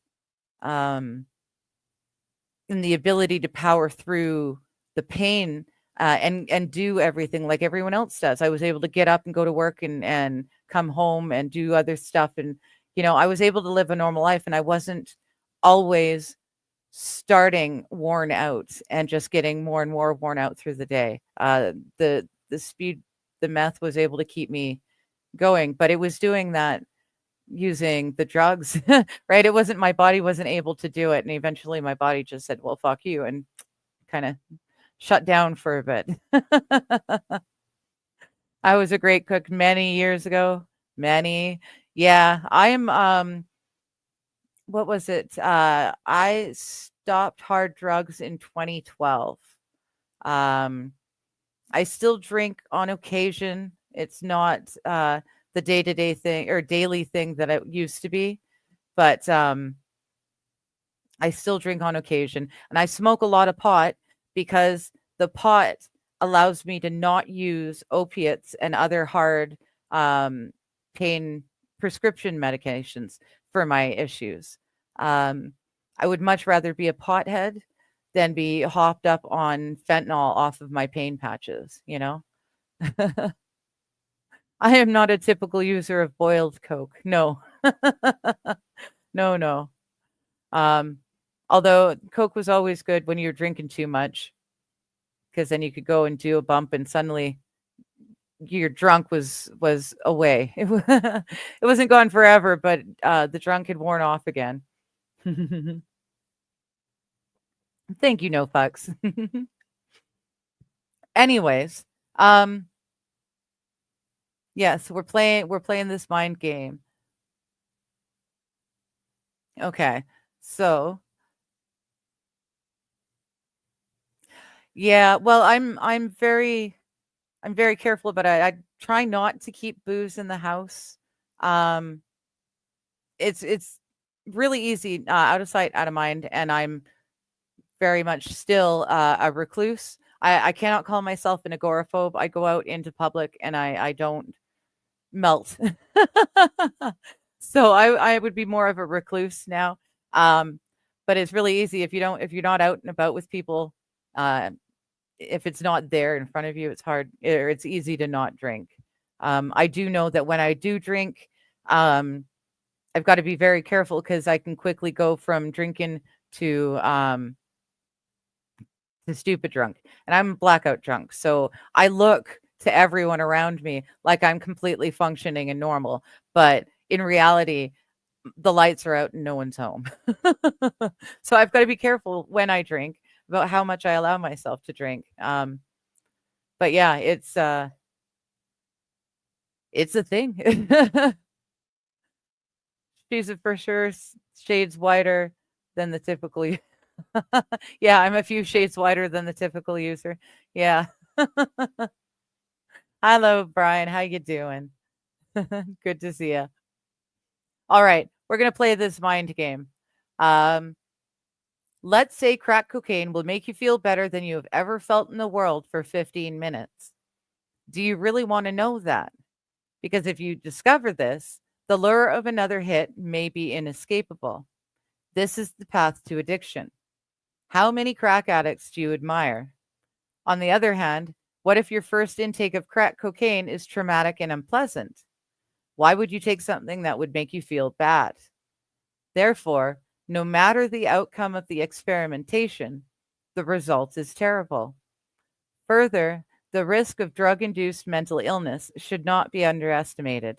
um and the ability to power through the pain and do everything like everyone else does. I was able to get up and go to work and come home and do other stuff, and I was able to live a normal life, and I wasn't always starting worn out and just getting more and more worn out through the day. The speed, the meth was able to keep me going, but it was doing that using the drugs, right? It wasn't my body wasn't able to do it, and eventually my body just said, "Well, fuck you," and kind of shut down for a bit. I was a great cook many years ago. Many. Yeah, I am what was it? I stopped hard drugs in 2012. Um I still drink on occasion. It's not the day-to-day thing or daily thing that it used to be. But I still drink on occasion, and I smoke a lot of pot because the pot allows me to not use opiates and other hard pain prescription medications for my issues. Um, I would much rather be a pothead than be hopped up on fentanyl off of my pain patches, you know? I am not a typical user of boiled Coke. No. No, no. Um, although Coke was always good when you're drinking too much, because then you could go and do a bump and suddenly your drunk was away. It wasn't gone forever, but the drunk had worn off again. Thank you, no fucks. Anyways, yes, we're playing this mind game. Okay. So, yeah, well, I'm very careful, but I try not to keep booze in the house. Um, it's really easy, out of sight, out of mind, and I'm very much still a recluse. I cannot call myself an agoraphobe. I go out into public and I don't melt. So I would be more of a recluse now. But it's really easy if you're not out and about with people. If it's not there in front of you, it's hard or it's easy to not drink. I do know that when I do drink, I've got to be very careful because I can quickly go from drinking to stupid drunk, and I'm blackout drunk. So I look to everyone around me like I'm completely functioning and normal, but in reality, the lights are out and no one's home. So I've got to be careful when I drink about how much I allow myself to drink. But yeah, it's a thing. She's for sure shades whiter than the typical. Yeah, I'm a few shades whiter than the typical user. Yeah. Hello, Brian. How you doing? Good to see you. All right, we're gonna play this mind game. Let's say crack cocaine will make you feel better than you have ever felt in the world for 15 minutes. Do you really want to know that? Because if you discover this, the lure of another hit may be inescapable. This is the path to addiction. How many crack addicts do you admire? On the other hand, what if your first intake of crack cocaine is traumatic and unpleasant? Why would you take something that would make you feel bad? Therefore, no matter the outcome of the experimentation, the result is terrible. Further, the risk of drug-induced mental illness should not be underestimated,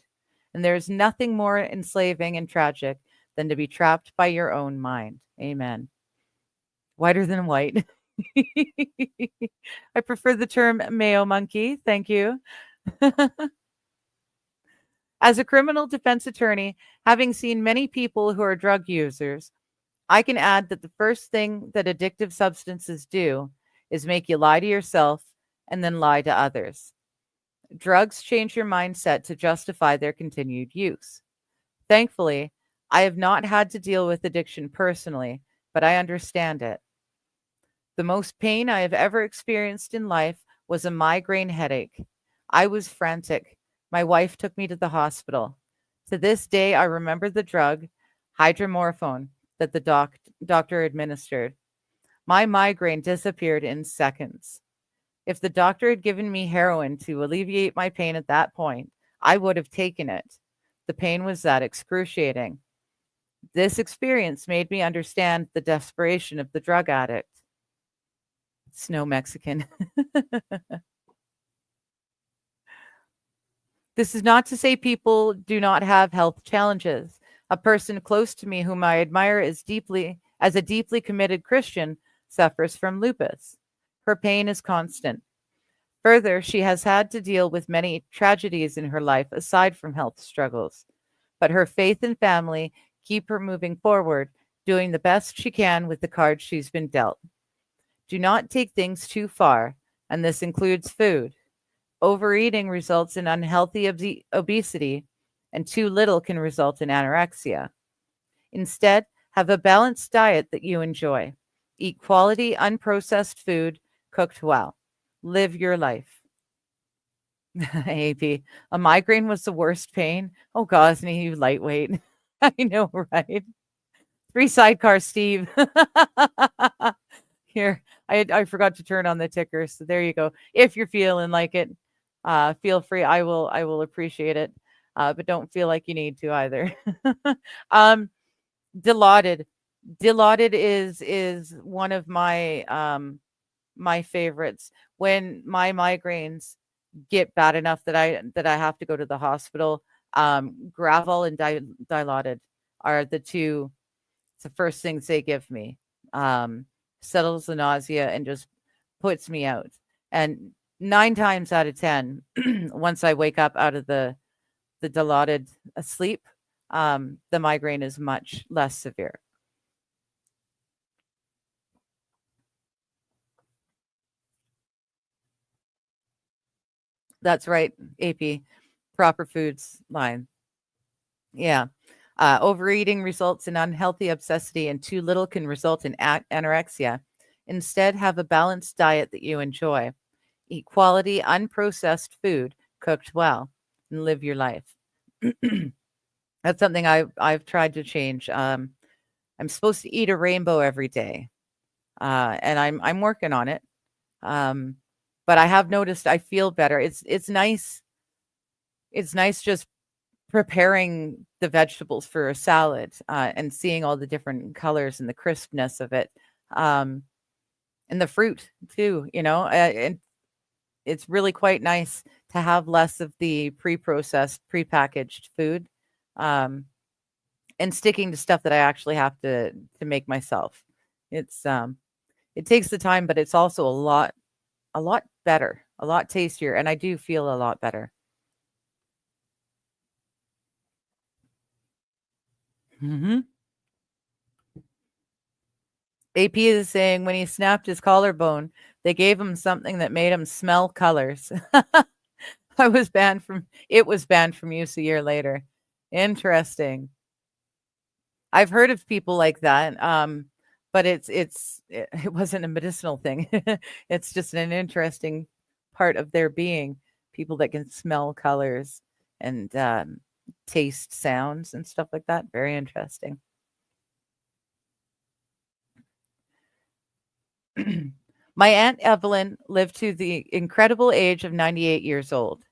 and there is nothing more enslaving and tragic than to be trapped by your own mind. Amen. Whiter than white. I prefer the term Mayo monkey. Thank you. As a criminal defense attorney, having seen many people who are drug users, I can add that the first thing that addictive substances do is make you lie to yourself and then lie to others. Drugs change your mindset to justify their continued use. Thankfully, I have not had to deal with addiction personally, but I understand it. The most pain I have ever experienced in life was a migraine headache. I was frantic. My wife took me to the hospital. To this day, I remember the drug, hydromorphone, that the doctor administered. My migraine disappeared in seconds. If the doctor had given me heroin to alleviate my pain at that point, I would have taken it. The pain was that excruciating. This experience made me understand the desperation of the drug addict. Snow Mexican. This is not to say people do not have health challenges. A person close to me whom I admire as a deeply committed Christian suffers from lupus. Her pain is constant. Further, she has had to deal with many tragedies in her life aside from health struggles. But her faith and family keep her moving forward, doing the best she can with the cards she's been dealt. Do not take things too far, and this includes food. Overeating results in unhealthy obesity, and too little can result in anorexia. Instead, have a balanced diet that you enjoy. Eat quality, unprocessed food cooked well. Live your life. AP, a migraine was the worst pain. Oh, Gosney, you lightweight. I know, right? Three sidecar, Steve. Here, I forgot to turn on the ticker, so there you go. If you're feeling like it, feel free. I will appreciate it, but don't feel like you need to either. um, Dilaudid. Dilaudid is one of my favorites. When my migraines get bad enough that I have to go to the hospital, Gravol and Dilaudid are it's the first things they give me. Settles the nausea and just puts me out. And 9 times out of 10, once I wake up out of the Dilaudid sleep, the migraine is much less severe. That's right, AP. Proper foods line. Yeah. Overeating results in unhealthy obesity, and too little can result in anorexia. Instead, have a balanced diet that you enjoy. Eat quality, unprocessed food cooked well, and live your life. That's something I've tried to change. I'm supposed to eat a rainbow every day, and I'm working on it. Um, but I have noticed I feel better. It's nice. It's nice just preparing the vegetables for a salad, and seeing all the different colors and the crispness of it, um, and the fruit too. And it's really quite nice to have less of the pre-processed, prepackaged food, um, and sticking to stuff that I actually have to make myself. It takes the time, but it's also a lot better, a lot tastier, and I do feel a lot better. Hmm. AP is saying when he snapped his collarbone, they gave him something that made him smell colors. It was banned from use a year later. Interesting. I've heard of people like that. But it wasn't a medicinal thing. It's just an interesting part of their being. People that can smell colors and taste sounds and stuff like that. Very interesting. My Aunt Evelyn lived to the incredible age of 98 years old.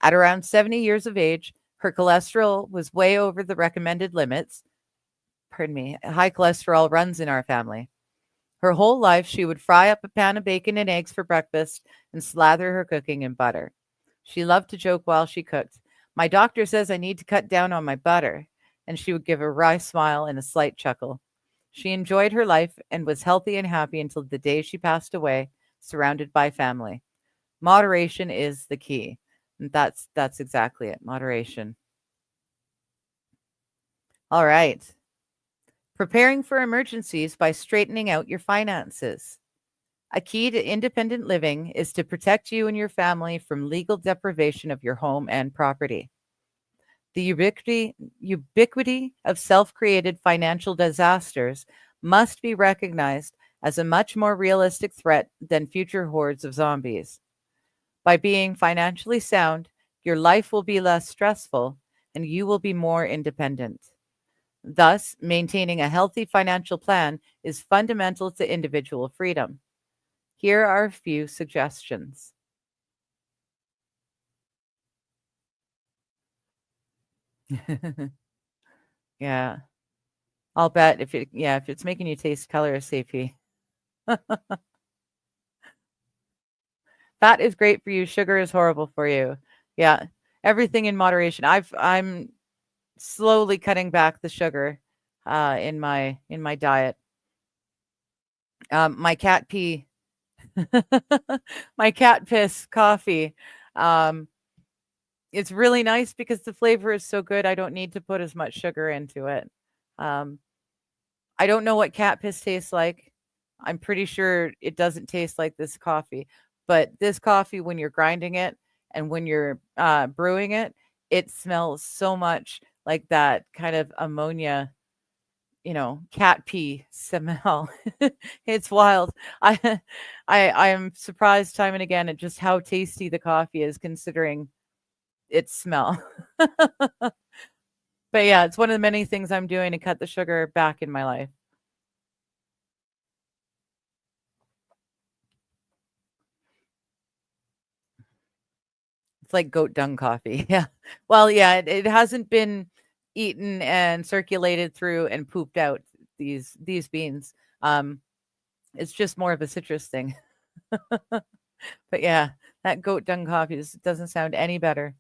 At around 70 years of age, her cholesterol was way over the recommended limits. Pardon me, high cholesterol runs in our family. Her whole life, she would fry up a pan of bacon and eggs for breakfast and slather her cooking in butter. She loved to joke while she cooked. My doctor says I need to cut down on my butter. And she would give a wry smile and a slight chuckle. She enjoyed her life and was healthy and happy until the day she passed away, surrounded by family. Moderation is the key. And that's exactly it. Moderation. All right. Preparing for emergencies by straightening out your finances. A key to independent living is to protect you and your family from legal deprivation of your home and property. The ubiquity of self-created financial disasters must be recognized as a much more realistic threat than future hordes of zombies. By being financially sound, your life will be less stressful and you will be more independent. Thus, maintaining a healthy financial plan is fundamental to individual freedom. Here are a few suggestions. Yeah, I'll bet if it's making you taste color, CP. Fat is great for you. Sugar is horrible for you. Yeah, everything in moderation. I'm slowly cutting back the sugar in my diet. My cat pee, my cat piss coffee. Um, it's really nice because the flavor is so good. I don't need to put as much sugar into it. Um, I don't know what cat piss tastes like. I'm pretty sure it doesn't taste like this coffee, but this coffee, when you're grinding it, And when you're brewing it, it smells so much like that kind of ammonia, cat pee smell. It's wild. I I am surprised time and again at just how tasty the coffee is considering its smell. But yeah, it's one of the many things I'm doing to cut the sugar back in my life. It's like goat dung coffee. Yeah. Well, yeah, it hasn't been eaten and circulated through and pooped out, these beans. Um, it's just more of a citrus thing. But yeah, that goat dung coffee doesn't sound any better.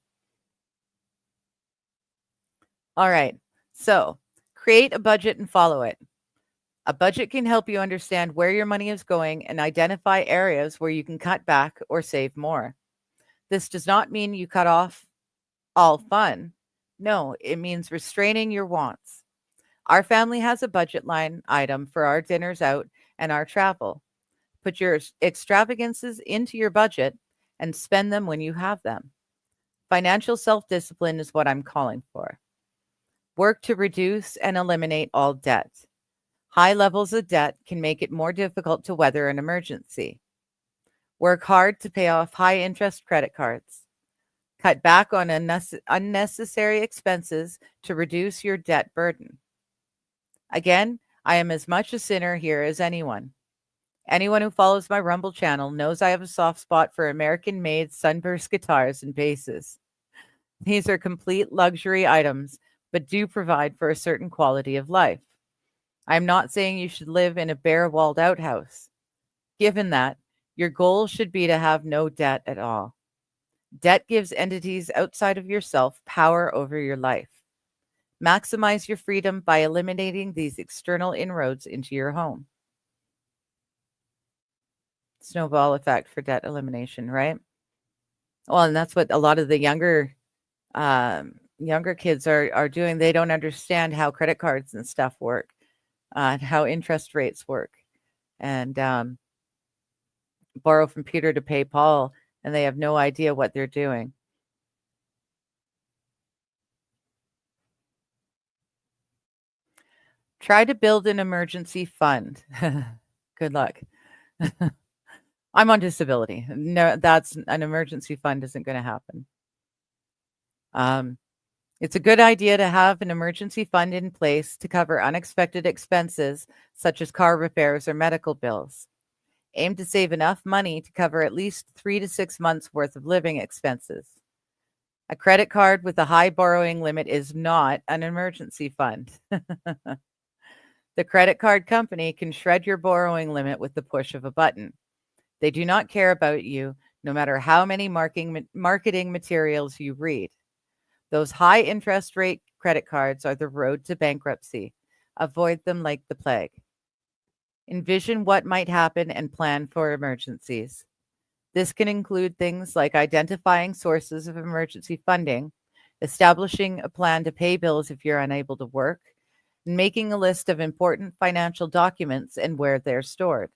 All right. So create a budget and follow it. A budget can help you understand where your money is going and identify areas where you can cut back or save more. This does not mean you cut off all fun. No, it means restraining your wants. Our family has a budget line item for our dinners out and our travel. Put your extravagances into your budget and spend them when you have them. Financial self discipline is what I'm calling for. Work to reduce and eliminate all debt. High levels of debt can make it more difficult to weather an emergency. Work hard to pay off high interest credit cards. Cut back on unnecessary expenses to reduce your debt burden. Again, I am as much a sinner here as anyone. Anyone who follows my Rumble channel knows I have a soft spot for American made Sunburst guitars and basses. These are complete luxury items, but do provide for a certain quality of life. I'm not saying you should live in a bare walled outhouse. Given that, your goal should be to have no debt at all. Debt gives entities outside of yourself power over your life. Maximize your freedom by eliminating these external inroads into your home. Snowball effect for debt elimination, right? Well, and that's what a lot of the younger kids are doing. They don't understand how credit cards and stuff work, and how interest rates work, and borrow from Peter to pay Paul, and they have no idea what they're doing. Try to build an emergency fund. Good luck. I'm on disability. No, that's an emergency fund isn't going to happen. It's a good idea to have an emergency fund in place to cover unexpected expenses such as car repairs or medical bills. Aim to save enough money to cover at least 3 to 6 months worth of living expenses. A credit card with a high borrowing limit is not an emergency fund. The credit card company can shred your borrowing limit with the push of a button. They do not care about you, no matter how many marketing materials you read. Those high interest rate credit cards are the road to bankruptcy. Avoid them like the plague. Envision what might happen and plan for emergencies. This can include things like identifying sources of emergency funding, establishing a plan to pay bills if you're unable to work, and making a list of important financial documents and where they're stored.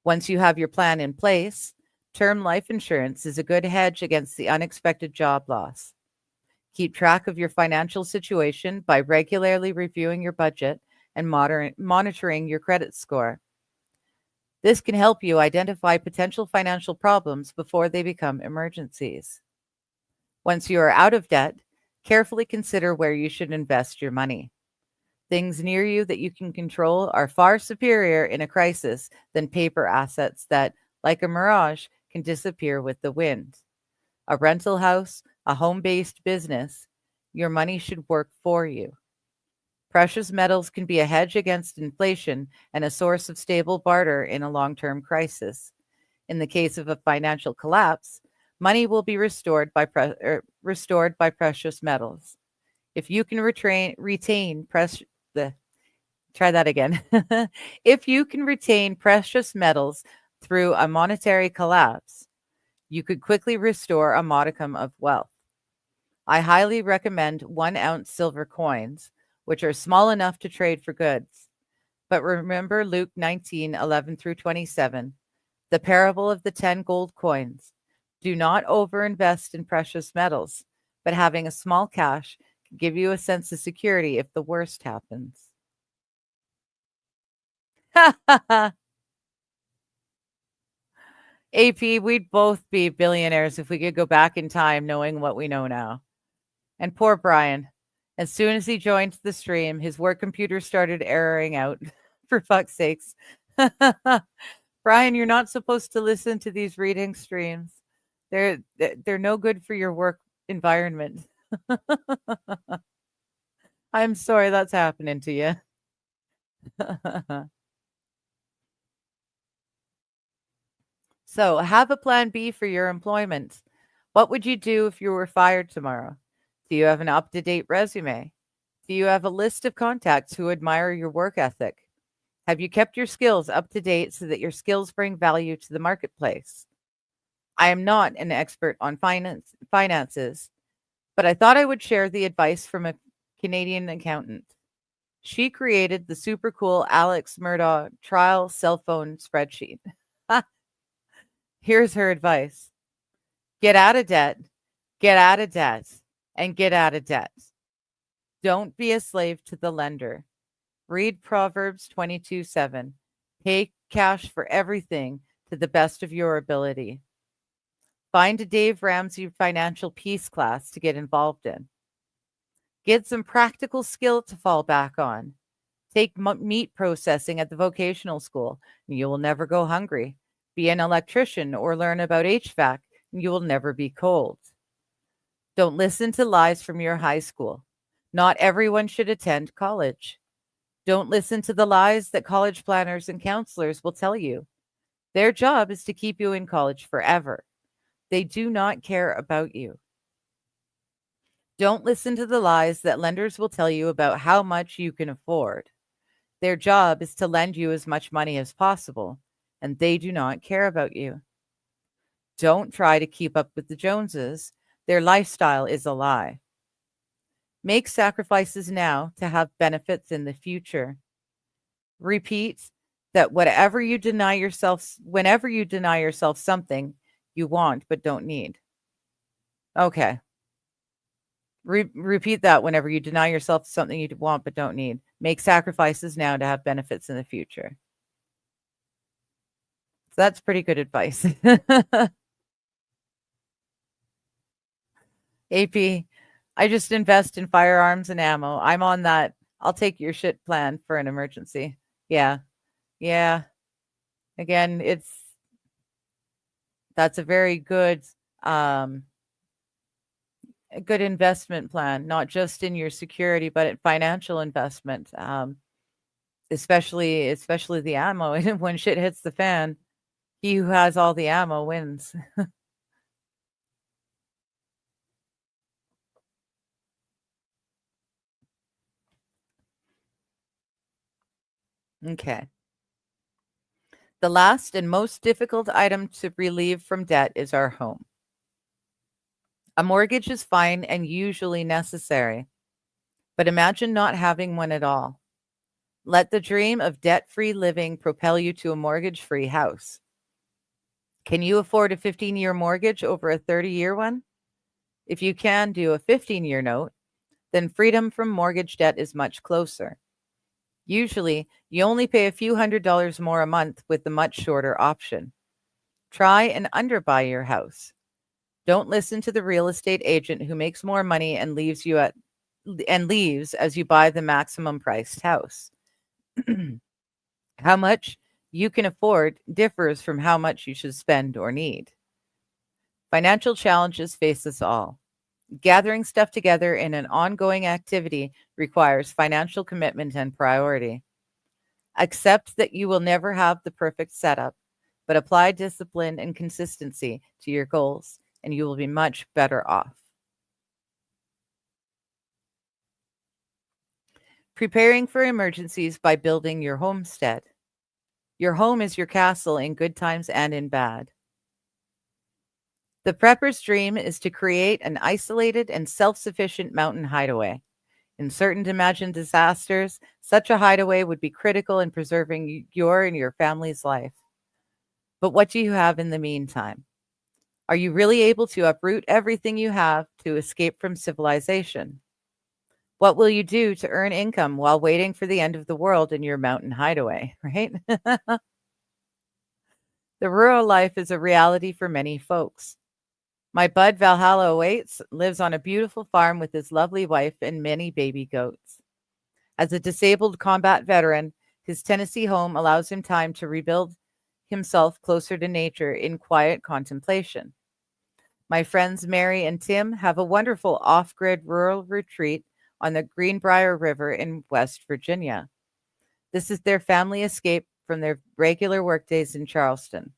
Once you have your plan in place, term life insurance is a good hedge against the unexpected job loss. Keep track of your financial situation by regularly reviewing your budget and monitoring your credit score. This can help you identify potential financial problems before they become emergencies. Once you are out of debt, carefully consider where you should invest your money. Things near you that you can control are far superior in a crisis than paper assets that, like a mirage, can disappear with the wind. A rental house, a home-based business, your money should work for you. Precious metals can be a hedge against inflation and a source of stable barter in a long-term crisis. In the case of a financial collapse, money will be restored by precious metals. If you can retain precious If you can retain precious metals through a monetary collapse, you could quickly restore a modicum of wealth. I highly recommend 1-ounce silver coins, which are small enough to trade for goods. But remember Luke 19:11 through 27, the parable of the 10 gold coins. Do not overinvest in precious metals, but having a small cash can give you a sense of security if the worst happens. AP, we'd both be billionaires if we could go back in time knowing what we know now. And poor Brian. As soon as he joined the stream, his work computer started erroring out. For fuck's sakes. Brian, you're not supposed to listen to these reading streams. They're no good for your work environment. I'm sorry that's happening to you. So, have a plan B for your employment. What would you do if you were fired tomorrow? Do you have an up-to-date resume? Do you have a list of contacts who admire your work ethic? Have you kept your skills up to date so that your skills bring value to the marketplace? I am not an expert on finances, but I thought I would share the advice from a Canadian accountant. She created the super cool Alex Murdaugh trial cell phone spreadsheet. Here's her advice. Get out of debt, get out of debt, and get out of debt. Don't be a slave to the lender. Read Proverbs 22:7. Pay cash for everything to the best of your ability. Find a Dave Ramsey financial peace class to get involved in. Get some practical skill to fall back on. Take meat processing at the vocational school, and you will never go hungry. Be an electrician or learn about HVAC, and you will never be cold. Don't listen to lies from your high school. Not everyone should attend college. Don't listen to the lies that college planners and counselors will tell you. Their job is to keep you in college forever. They do not care about you. Don't listen to the lies that lenders will tell you about how much you can afford. Their job is to lend you as much money as possible, and they do not care about you. Don't try to keep up with the Joneses. Their lifestyle is a lie. Make sacrifices now to have benefits in the future. Repeat that whenever you deny yourself something you want but don't need. Okay. Repeat that whenever you deny yourself something you want but don't need. Make sacrifices now to have benefits in the future. So that's pretty good advice. AP, I just invest in firearms and ammo. I'm on that. I'll take your shit plan for an emergency. Yeah. Yeah. Again, that's a very good a good investment plan, not just in your security, but in financial investment. Especially the ammo. When shit hits the fan, he who has all the ammo wins. Okay. The last and most difficult item to relieve from debt is our home. A mortgage is fine and usually necessary, but imagine not having one at all. Let the dream of debt-free living propel you to a mortgage-free house. Can you afford a 15-year mortgage over a 30-year one? If you can do a 15-year note, then freedom from mortgage debt is much closer. Usually, you only pay a few $100s more a month with the much shorter option. Try and underbuy your house. Don't listen to the real estate agent who makes more money and leaves as you buy the maximum priced house. How much you can afford differs from how much you should spend or need. Financial challenges face us all. Gathering stuff together in an ongoing activity requires financial commitment and priority. Accept that you will never have the perfect setup, but apply discipline and consistency to your goals, and you will be much better off. Preparing for emergencies by building your homestead. Your home is your castle in good times and in bad. The prepper's dream is to create an isolated and self-sufficient mountain hideaway. In certain imagined disasters, such a hideaway would be critical in preserving your and your family's life. But what do you have in the meantime? Are you really able to uproot everything you have to escape from civilization? What will you do to earn income while waiting for the end of the world in your mountain hideaway, right? The rural life is a reality for many folks. My bud Valhalla Waits lives on a beautiful farm with his lovely wife and many baby goats. As a disabled combat veteran, his Tennessee home allows him time to rebuild himself closer to nature in quiet contemplation. My friends Mary and Tim have a wonderful off grid rural retreat on the Greenbrier River in West Virginia. This is their family escape from their regular workdays in Charleston.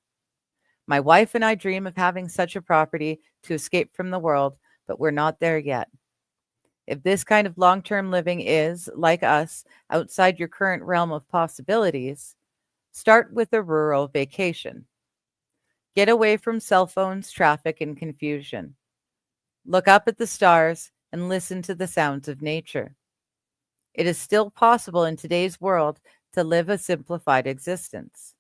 My wife and I dream of having such a property to escape from the world, but we're not there yet. If this kind of long term living is, like us, outside your current realm of possibilities, start with a rural vacation. Get away from cell phones, traffic, and confusion. Look up at the stars and listen to the sounds of nature. It is still possible in today's world to live a simplified existence.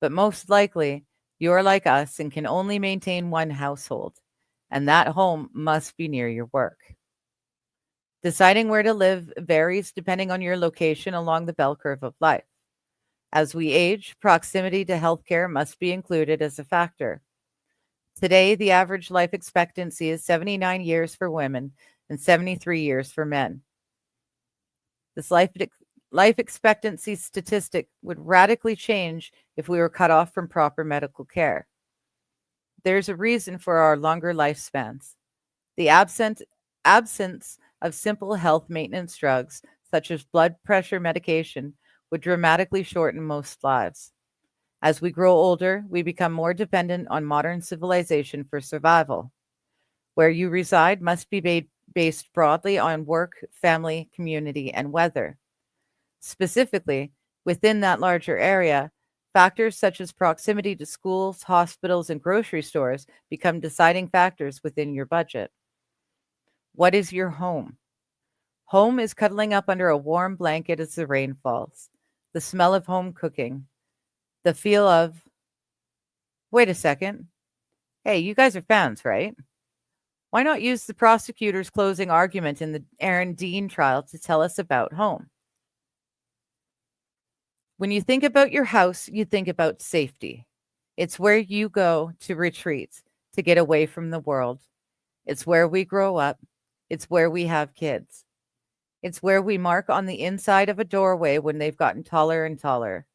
But most likely, you're like us and can only maintain one household, and that home must be near your work. Deciding where to live varies depending on your location along the bell curve of life. As we age, proximity to healthcare must be included as a factor. Today, the average life expectancy is 79 years for women and 73 years for men. This life expectancy statistic would radically change if we were cut off from proper medical care. There's a reason for our longer lifespans. The absence of simple health maintenance drugs, such as blood pressure medication, would dramatically shorten most lives. As we grow older, we become more dependent on modern civilization for survival. Where you reside must be based broadly on work, family, community, and weather. Specifically, within that larger area, factors such as proximity to schools, hospitals, and grocery stores become deciding factors within your budget. What is your home? Home is cuddling up under a warm blanket as the rain falls, the smell of home cooking, the feel of, wait a second. Hey, you guys are fans, right? Why not use the prosecutor's closing argument in the Aaron Dean trial to tell us about home? When you think about your house, you think about safety. It's where you go to retreat, to get away from the world. It's where we grow up. It's where we have kids. It's where we mark on the inside of a doorway when they've gotten taller and taller.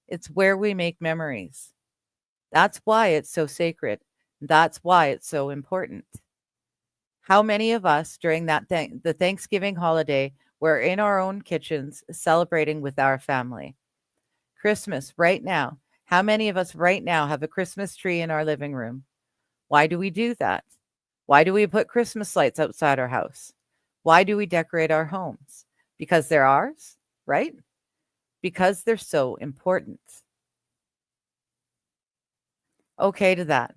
It's where we make memories. That's why it's so sacred. That's why it's so important. How many of us during the Thanksgiving holiday were in our own kitchens celebrating with our family? Christmas right now. How many of us right now have a Christmas tree in our living room? Why do we do that? Why do we put Christmas lights outside our house? Why do we decorate our homes? Because they're ours, right? Because they're so important. Okay to that.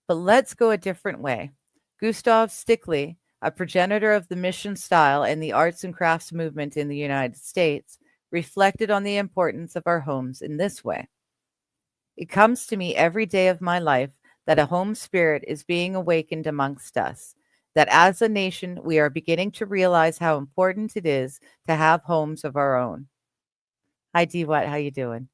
But let's go a different way. Gustav Stickley, a progenitor of the mission style and the arts and crafts movement in the United States, reflected on the importance of our homes in this way. It comes to me every day of my life that a home spirit is being awakened amongst us, that as a nation we are beginning to realize how important it is to have homes of our own. Hi, D. What? How you doing?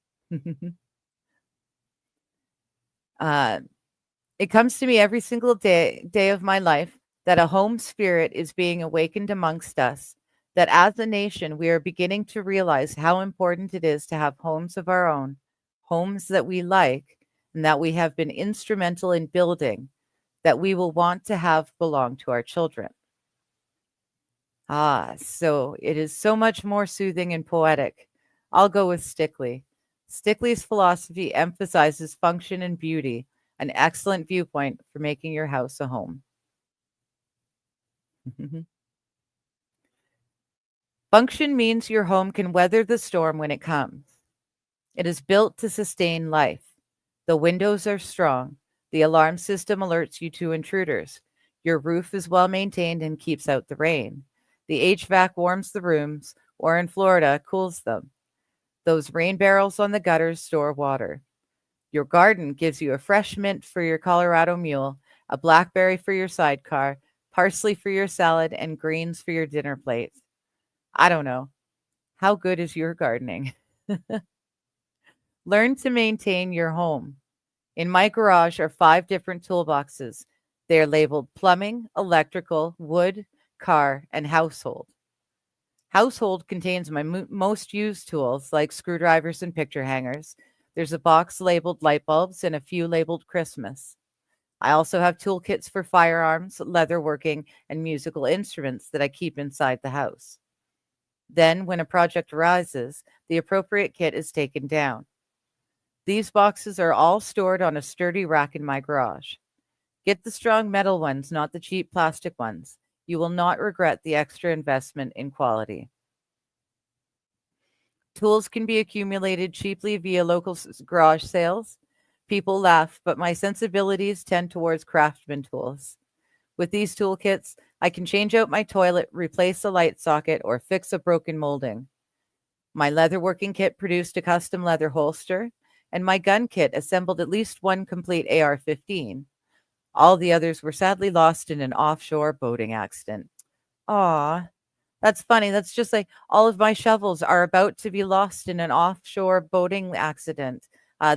It comes to me every single day of my life that a home spirit is being awakened amongst us, that as a nation we are beginning to realize how important it is to have homes of our own, homes that we like and that we have been instrumental in building, that we will want to have belong to our children. So it is so much more soothing and poetic. I'll go with Stickley. Stickley's philosophy emphasizes function and beauty, an excellent viewpoint for making your house a home. Function means your home can weather the storm when it comes. It is built to sustain life. The windows are strong. The alarm system alerts you to intruders. Your roof is well maintained and keeps out the rain. The HVAC warms the rooms, or in Florida, cools them. Those rain barrels on the gutters store water. Your garden gives you a fresh mint for your Colorado mule, a blackberry for your sidecar, parsley for your salad, and greens for your dinner plate. I don't know. How good is your gardening? Learn to maintain your home. In my garage are 5 different toolboxes. They are labeled plumbing, electrical, wood, car, and household. Household contains my most used tools like screwdrivers and picture hangers. There's a box labeled light bulbs and a few labeled Christmas. I also have toolkits for firearms, leatherworking, and musical instruments that I keep inside the house. Then, when a project arises, the appropriate kit is taken down. These boxes are all stored on a sturdy rack in my garage. Get the strong metal ones, not the cheap plastic ones. You will not regret the extra investment in quality. Tools can be accumulated cheaply via local garage sales. People laugh, but my sensibilities tend towards craftsman tools. With these toolkits, I can change out my toilet, replace a light socket, or fix a broken molding. My leatherworking kit produced a custom leather holster, and my gun kit assembled at least one complete AR-15. All the others were sadly lost in an offshore boating accident. Aw, that's funny. That's just like all of my shovels are about to be lost in an offshore boating accident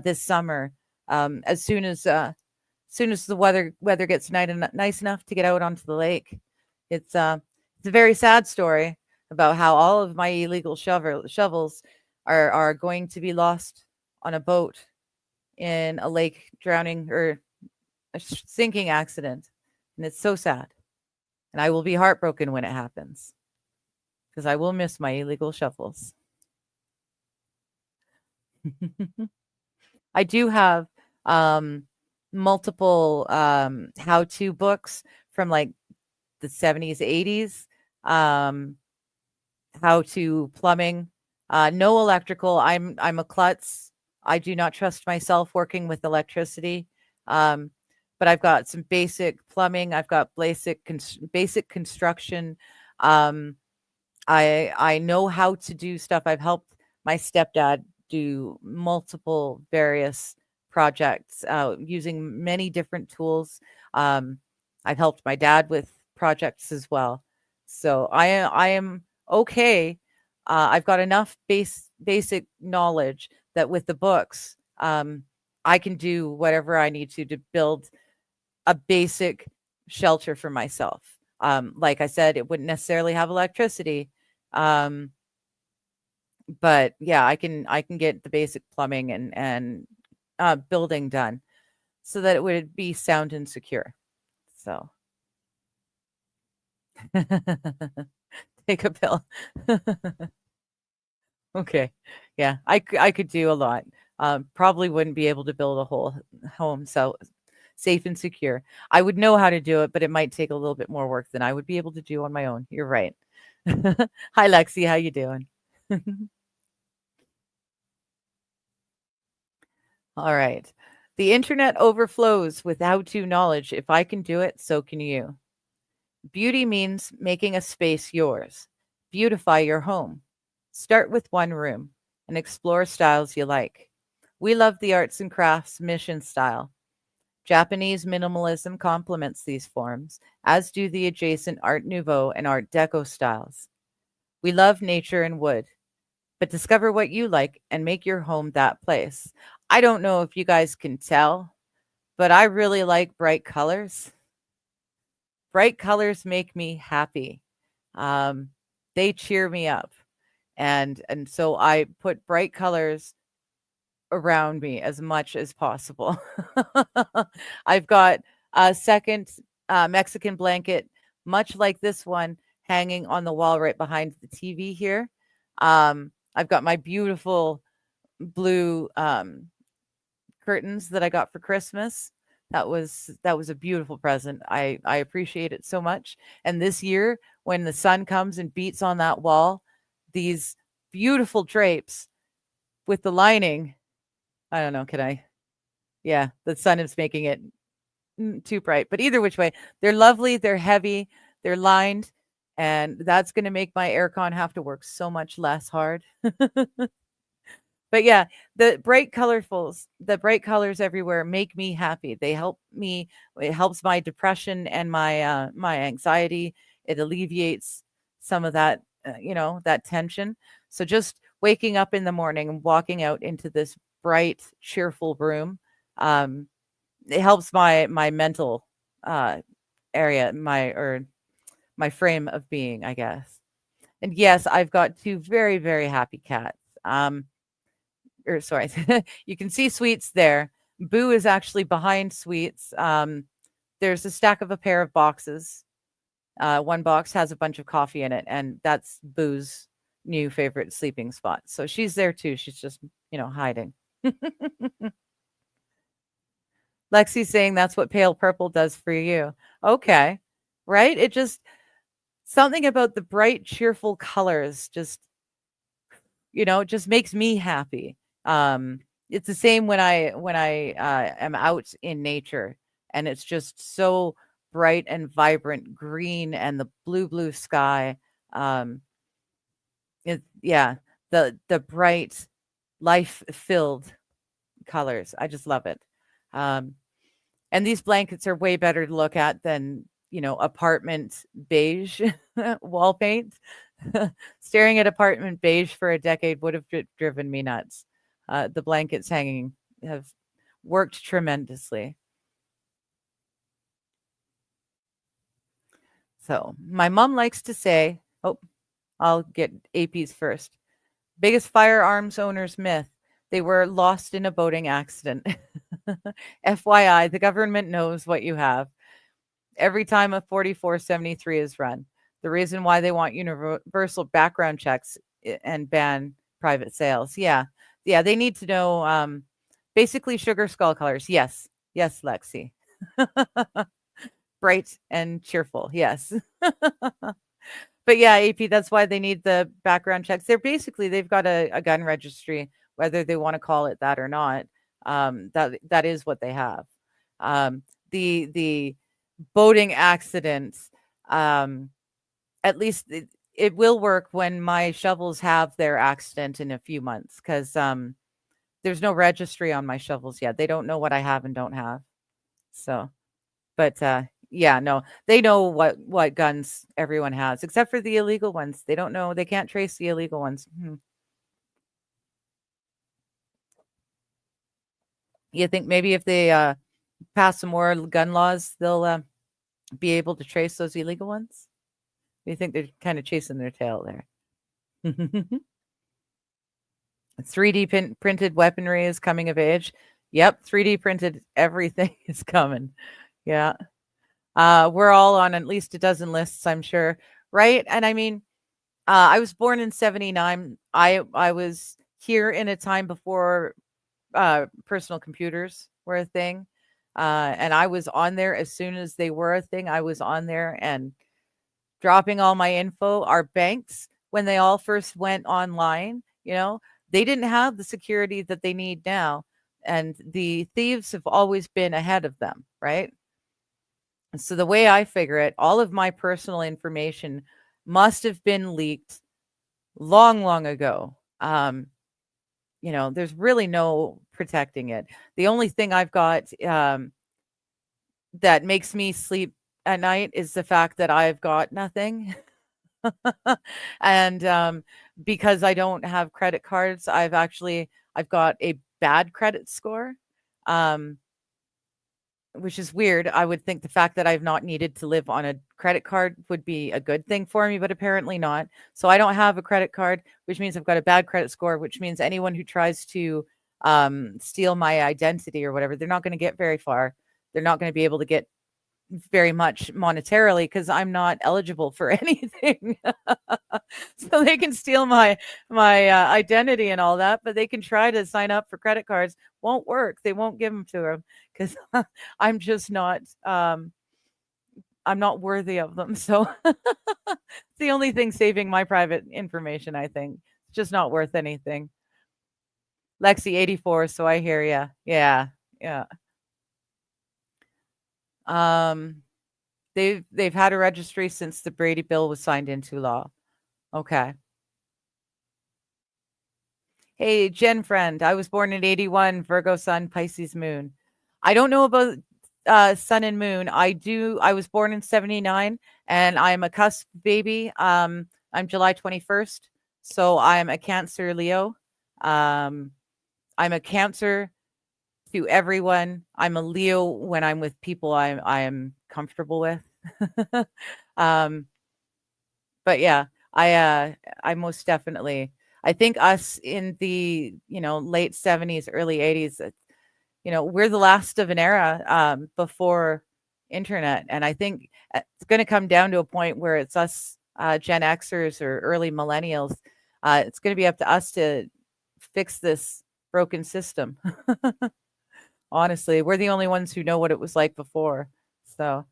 this summer. As soon as the weather gets nice enough to get out onto the lake. It's a very sad story about how all of my illegal shovels are going to be lost on a boat in a lake drowning or a sinking accident. And it's so sad. And I will be heartbroken when it happens because I will miss my illegal shovels. I do have multiple how-to books from like the 70s, 80s, how to plumbing, no electrical. I'm a klutz. I do not trust myself working with electricity. But I've got some basic plumbing. I've got basic construction. I know how to do stuff. I've helped my stepdad do multiple various projects using many different tools. I've helped my dad with projects as well. So I am okay. I've got enough basic knowledge that with the books, I can do whatever I need to build a basic shelter for myself. Like I said, it wouldn't necessarily have electricity. But yeah, I can get the basic plumbing and building done so that it would be sound and secure. So take a pill. Okay. Yeah, I could do a lot. Probably wouldn't be able to build a whole home so safe and secure. I would know how to do it, but it might take a little bit more work than I would be able to do on my own. You're right. Hi, Lexi. How you doing? All right. The internet overflows with how-to knowledge. If I can do it, so can you. Beauty means making a space yours. Beautify your home. Start with one room and explore styles you like. We love the arts and crafts mission style. Japanese minimalism complements these forms, as do the adjacent Art Nouveau and Art Deco styles. We love nature and wood, but discover what you like and make your home that place. I don't know if you guys can tell, but I really like bright colors. Bright colors make me happy. They cheer me up. And so I put bright colors around me as much as possible. I've got a second Mexican blanket, much like this one, hanging on the wall right behind the TV here. I've got my beautiful blue curtains that I got for Christmas. That was a beautiful present. I appreciate it so much. And this year, when the sun comes and beats on that wall, these beautiful drapes with the lining, I don't know, can I? Yeah, the sun is making it too bright. But either which way, they're lovely, they're heavy, they're lined, and that's going to make my aircon have to work so much less hard. But yeah, the bright colors everywhere make me happy. They help me. It helps my depression and my anxiety. It alleviates some of that, that tension. So just waking up in the morning and walking out into this bright, cheerful room, um, it helps my mental uh, area, my frame of being, I guess. And yes, I've got two very, very happy cats. Or sorry, you can see Sweets there. Boo is actually behind Sweets. There's a stack of a pair of boxes. One box has a bunch of coffee in it, and that's Boo's new favorite sleeping spot. So she's there too. She's just, hiding. Lexi's saying that's what pale purple does for you. Okay. Right? It just something about the bright, cheerful colors just makes me happy. It's the same when I am out in nature and it's just so bright and vibrant green and the blue sky. Um, yeah, the bright, life-filled colors. I just love it. Um, and these blankets are way better to look at than, apartment beige wall paint. Staring at apartment beige for a decade would have driven me nuts. The blankets hanging have worked tremendously. So my mom likes to say, oh, I'll get APs first. Biggest firearms owners myth. They were lost in a boating accident. FYI, the government knows what you have. Every time a 4473 is run. The reason why they want universal background checks and ban private sales. Yeah. Yeah, they need to know basically sugar skull colors. Yes. Yes, Lexi. Bright and cheerful. Yes. But yeah, AP, that's why they need the background checks. They've got a gun registry, whether they want to call it that or not. That is what they have. The boating accidents, at least it will work when my shovels have their accident in a few months because there's no registry on my shovels yet. They don't know what I have and don't have. So, but yeah, no, they know what guns everyone has except for the illegal ones. They don't know. They can't trace the illegal ones. You think maybe if they pass some more gun laws, they'll be able to trace those illegal ones? You think they're kind of chasing their tail there? 3D printed weaponry is coming of age. Yep, 3D printed everything is coming. Yeah. We're all on at least a dozen lists, I'm sure. Right? And I mean, I was born in 79. I was here in a time before personal computers were a thing. And I was on there as soon as they were a thing. I was on there and dropping all my info. Our banks, when they all first went online, they didn't have the security that they need now. And the thieves have always been ahead of them, right? So the way I figure it, all of my personal information must have been leaked long, long ago. There's really no protecting it. The only thing I've got that makes me sleep at night is the fact that I've got nothing. And because I don't have credit cards, I've got a bad credit score. Which is weird. I would think the fact that I've not needed to live on a credit card would be a good thing for me, but apparently not. So I don't have a credit card, which means I've got a bad credit score, which means anyone who tries to steal my identity or whatever, they're not going to get very far. They're not going to be able to get very much monetarily because I'm not eligible for anything. So they can steal my identity and all that, but they can try to sign up for credit cards. Won't work. They won't give them to them because I'm just not I'm not worthy of them. So it's the only thing saving my private information, I think. It's just not worth anything. Lexi 84, so I hear you. Yeah. Yeah. They've had a registry since the Brady Bill was signed into law. Okay. Hey, Jen friend, I was born in 81, Virgo sun, Pisces moon. I don't know about sun and moon. I was born in 79 and I'm a cusp baby. I'm July 21st. So I'm a Cancer Leo. I'm a Cancer to everyone. I'm a Leo when I'm with people I am comfortable with. um, but yeah, I most definitely I think us in the, late 70s, early 80s, we're the last of an era before internet. And I think it's going to come down to a point where it's us Gen Xers or early millennials. It's going to be up to us to fix this broken system. Honestly, we're the only ones who know what it was like before. So,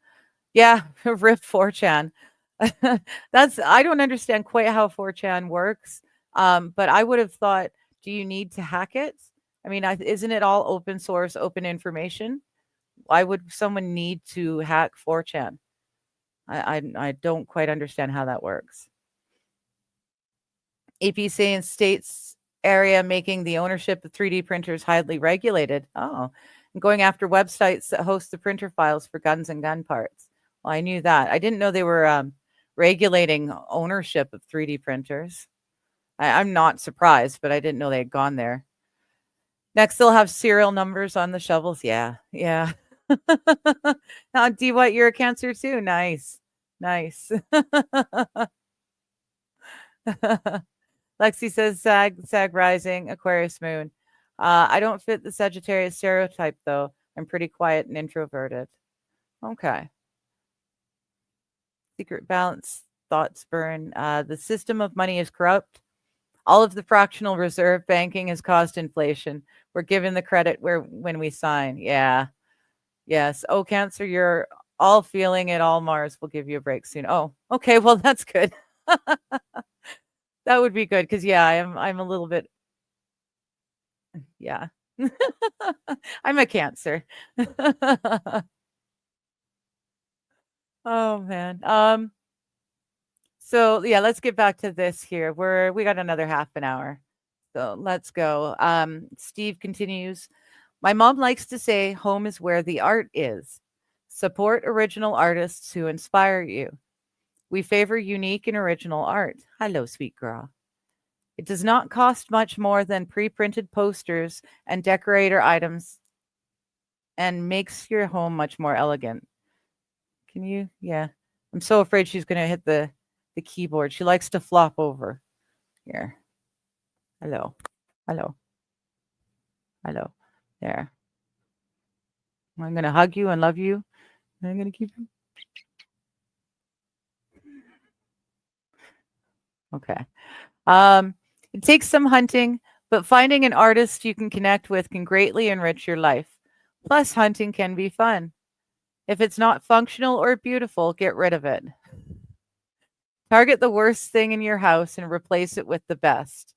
yeah, rip 4chan. I don't understand quite how 4chan works. But I would have thought, do you need to hack it? I mean, isn't it all open source, open information? Why would someone need to hack 4chan? I don't quite understand how that works. APC states area making the ownership of 3D printers highly regulated. Oh, and going after websites that host the printer files for guns and gun parts. Well, I knew that. I didn't know they were regulating ownership of 3D printers. I'm not surprised, but I didn't know they had gone there. Next, they'll have serial numbers on the shovels. Yeah, yeah. Now, D. White, you're a Cancer too. Nice, nice. Lexi says Sag rising, Aquarius moon. I don't fit the Sagittarius stereotype though. I'm pretty quiet and introverted. Okay. Secret balance thoughts burn. The system of money is corrupt. All of the fractional reserve banking has caused inflation. We're given the credit when we sign. Yeah. Yes. Oh, Cancer, you're all feeling it. All Mars will give you a break soon. Oh, okay. Well, that's good. That would be good because yeah, I'm a little bit yeah. I'm a Cancer. Oh man. So yeah, let's get back to this here. We got another half an hour. So let's go. Steve continues. My mom likes to say home is where the art is. Support original artists who inspire you. We favor unique and original art. Hello, sweet girl. It does not cost much more than pre-printed posters and decorator items and makes your home much more elegant. Can you? Yeah. I'm so afraid she's going to hit the keyboard. She likes to flop over. Here. Hello. Hello. Hello. There. I'm going to hug you and love you. And I'm going to keep you. Okay. It takes some hunting, but finding an artist you can connect with can greatly enrich your life. Plus, hunting can be fun. If it's not functional or beautiful, get rid of it. Target the worst thing in your house and replace it with the best.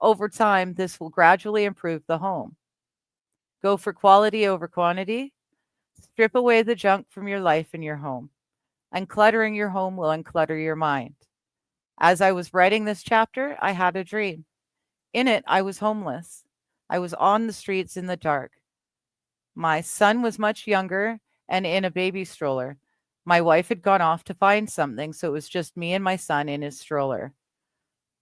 Over time, this will gradually improve the home. Go for quality over quantity. Strip away the junk from your life and your home. Uncluttering your home will unclutter your mind. As I was writing this chapter, I had a dream. In it, I was homeless. I was on the streets in the dark. My son was much younger and in a baby stroller. My wife had gone off to find something, so it was just me and my son in his stroller.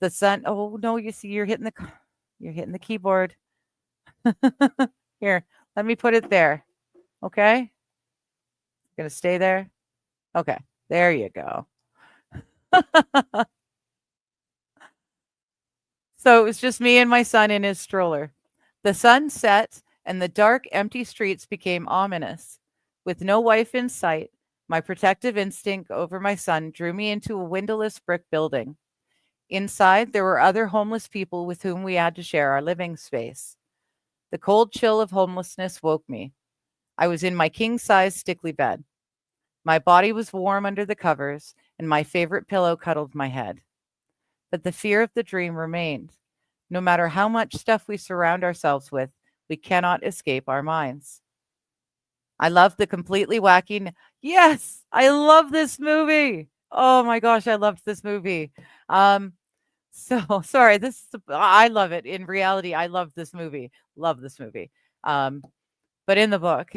The son, oh no, you see, you're hitting the keyboard. Here, let me put it there. Okay? Gonna stay there? Okay, there you go. So it was just me and my son in his stroller. The sun set and the dark, empty streets became ominous. With no wife in sight, my protective instinct over my son drew me into a windowless brick building. Inside, there were other homeless people with whom we had to share our living space. The cold chill of homelessness woke me. I was in my king-size stickly bed. My body was warm under the covers, and my favorite pillow cuddled my head. But the fear of the dream remained. No matter how much stuff we surround ourselves with, we cannot escape our minds. I love the completely wacky. Yes, I love this movie. Oh my gosh, I loved this movie. So sorry, I love it. In reality, I love this movie. Love this movie. But in the book,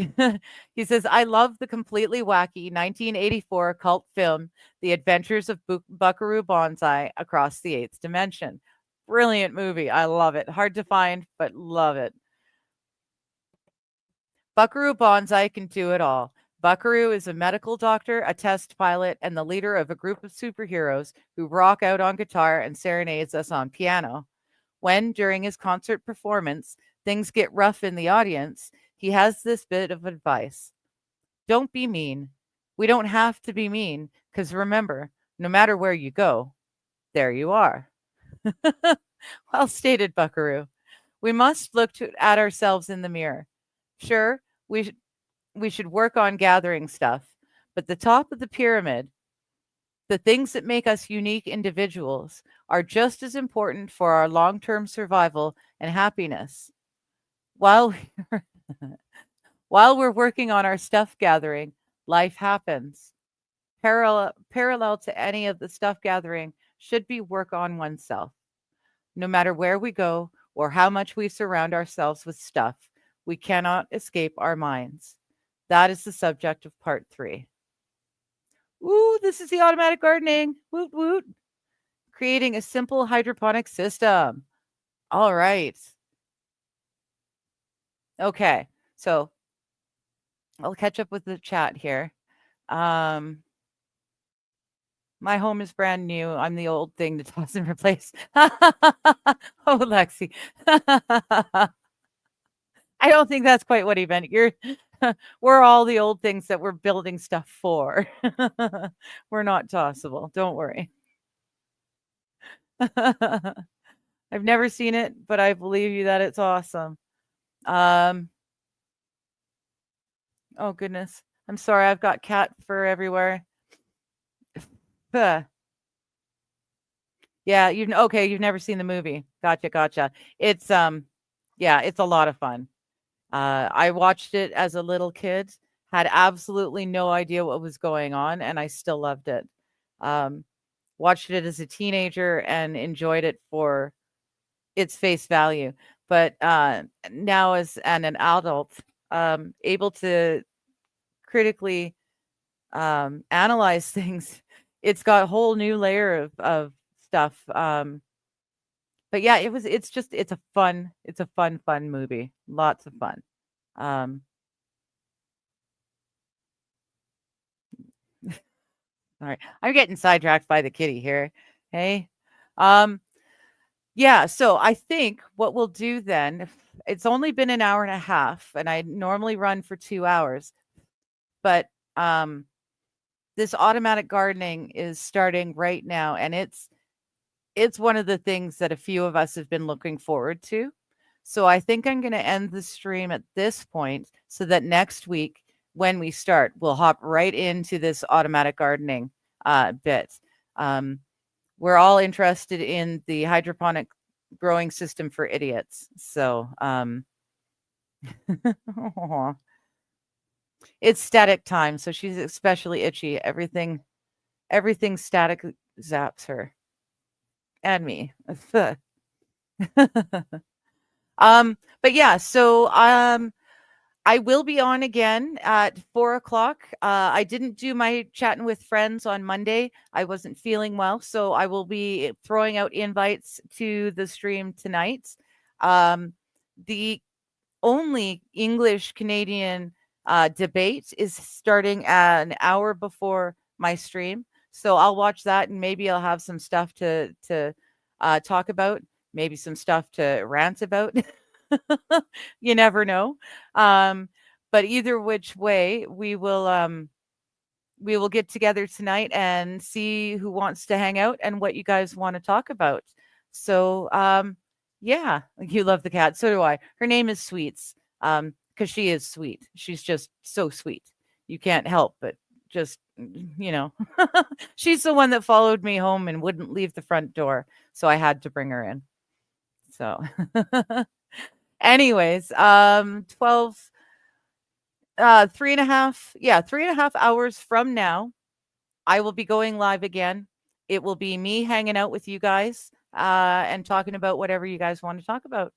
he says, I love the completely wacky 1984 cult film, The Adventures of Buckaroo Banzai Across the Eighth Dimension. Brilliant movie. I love it. Hard to find, but love it. Buckaroo Banzai can do it all. Buckaroo is a medical doctor, a test pilot, and the leader of a group of superheroes who rock out on guitar and serenades us on piano. When, during his concert performance, things get rough in the audience, he has this bit of advice. Don't be mean. We don't have to be mean, because remember, no matter where you go, there you are. Well stated, Buckaroo. We must look at ourselves in the mirror. Sure, we should work on gathering stuff, but the top of the pyramid, the things that make us unique individuals, are just as important for our long-term survival and happiness. While while we're working on our stuff gathering, life happens. Parallel to any of the stuff gathering should be work on oneself. No matter where we go or how much we surround ourselves with stuff, we cannot escape our minds. That is the subject of part 3. Ooh, this is the automatic gardening. Woot woot. Creating a simple hydroponic system. All right. Okay. So I'll catch up with the chat here. My home is brand new. I'm the old thing to toss and replace. Oh, Lexi. I don't think that's quite what he meant. We're all the old things that we're building stuff for. We're not tossable. Don't worry. I've never seen it, but I believe you that it's awesome. Oh goodness. I'm sorry. I've got cat fur everywhere. Yeah, you've never seen the movie. Gotcha. It's yeah, it's a lot of fun. I watched it as a little kid, had absolutely no idea what was going on, and I still loved it. Watched it as a teenager and enjoyed it for its face value. But now as an adult, able to critically analyze things, it's got a whole new layer of stuff. But yeah, it's a fun movie. Lots of fun. All right. I'm getting sidetracked by the kitty here. Hey. Yeah, so I think what we'll do then, it's only been an hour and a half, and I normally run for 2 hours, but this automatic gardening is starting right now, and it's one of the things that a few of us have been looking forward to. So I think I'm going to end the stream at this point so that next week when we start, we'll hop right into this automatic gardening bit. We're all interested in the hydroponic growing system for idiots. So it's static time. So she's especially itchy. Everything static zaps her and me. But yeah, so I will be on again at 4:00. I didn't do my chatting with friends on Monday. I wasn't feeling well, so I will be throwing out invites to the stream tonight. The only English Canadian debate is starting an hour before my stream, so I'll watch that and maybe I'll have some stuff to talk about, maybe some stuff to rant about. You never know. But either which way, we will get together tonight and see who wants to hang out and what you guys want to talk about. So yeah, you love the cat. So do I. Her name is Sweets. Because she is sweet. She's just so sweet. You can't help but just, she's the one that followed me home and wouldn't leave the front door. So I had to bring her in. So anyways, 3.5 hours from now, I will be going live again. It will be me hanging out with you guys and talking about whatever you guys want to talk about.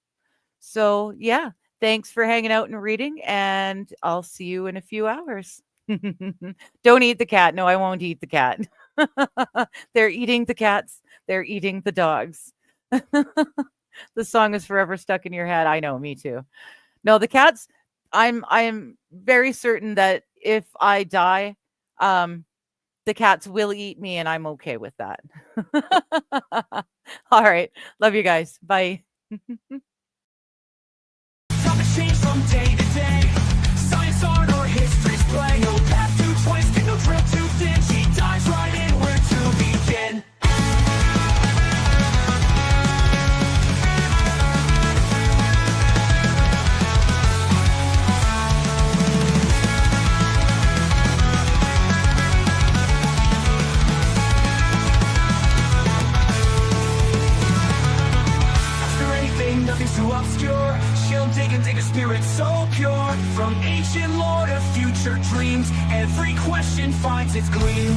So, yeah, thanks for hanging out and reading, and I'll see you in a few hours. Don't eat the cat. No, I won't eat the cat. They're eating the cats. They're eating the dogs. The song is forever stuck in your head. I know, me too. No, the cats, I'm very certain that if I die, the cats will eat me, and I'm okay with that. All right. Love you guys. Bye. Topics change from day to day. Science, art, or history's play. No path too twisted, no trail too thin. She dives right in where to begin. After anything, nothing's too obscure. She'll dig and dig a spirit so pure. From ancient lore to future dreams, every question finds its gleam.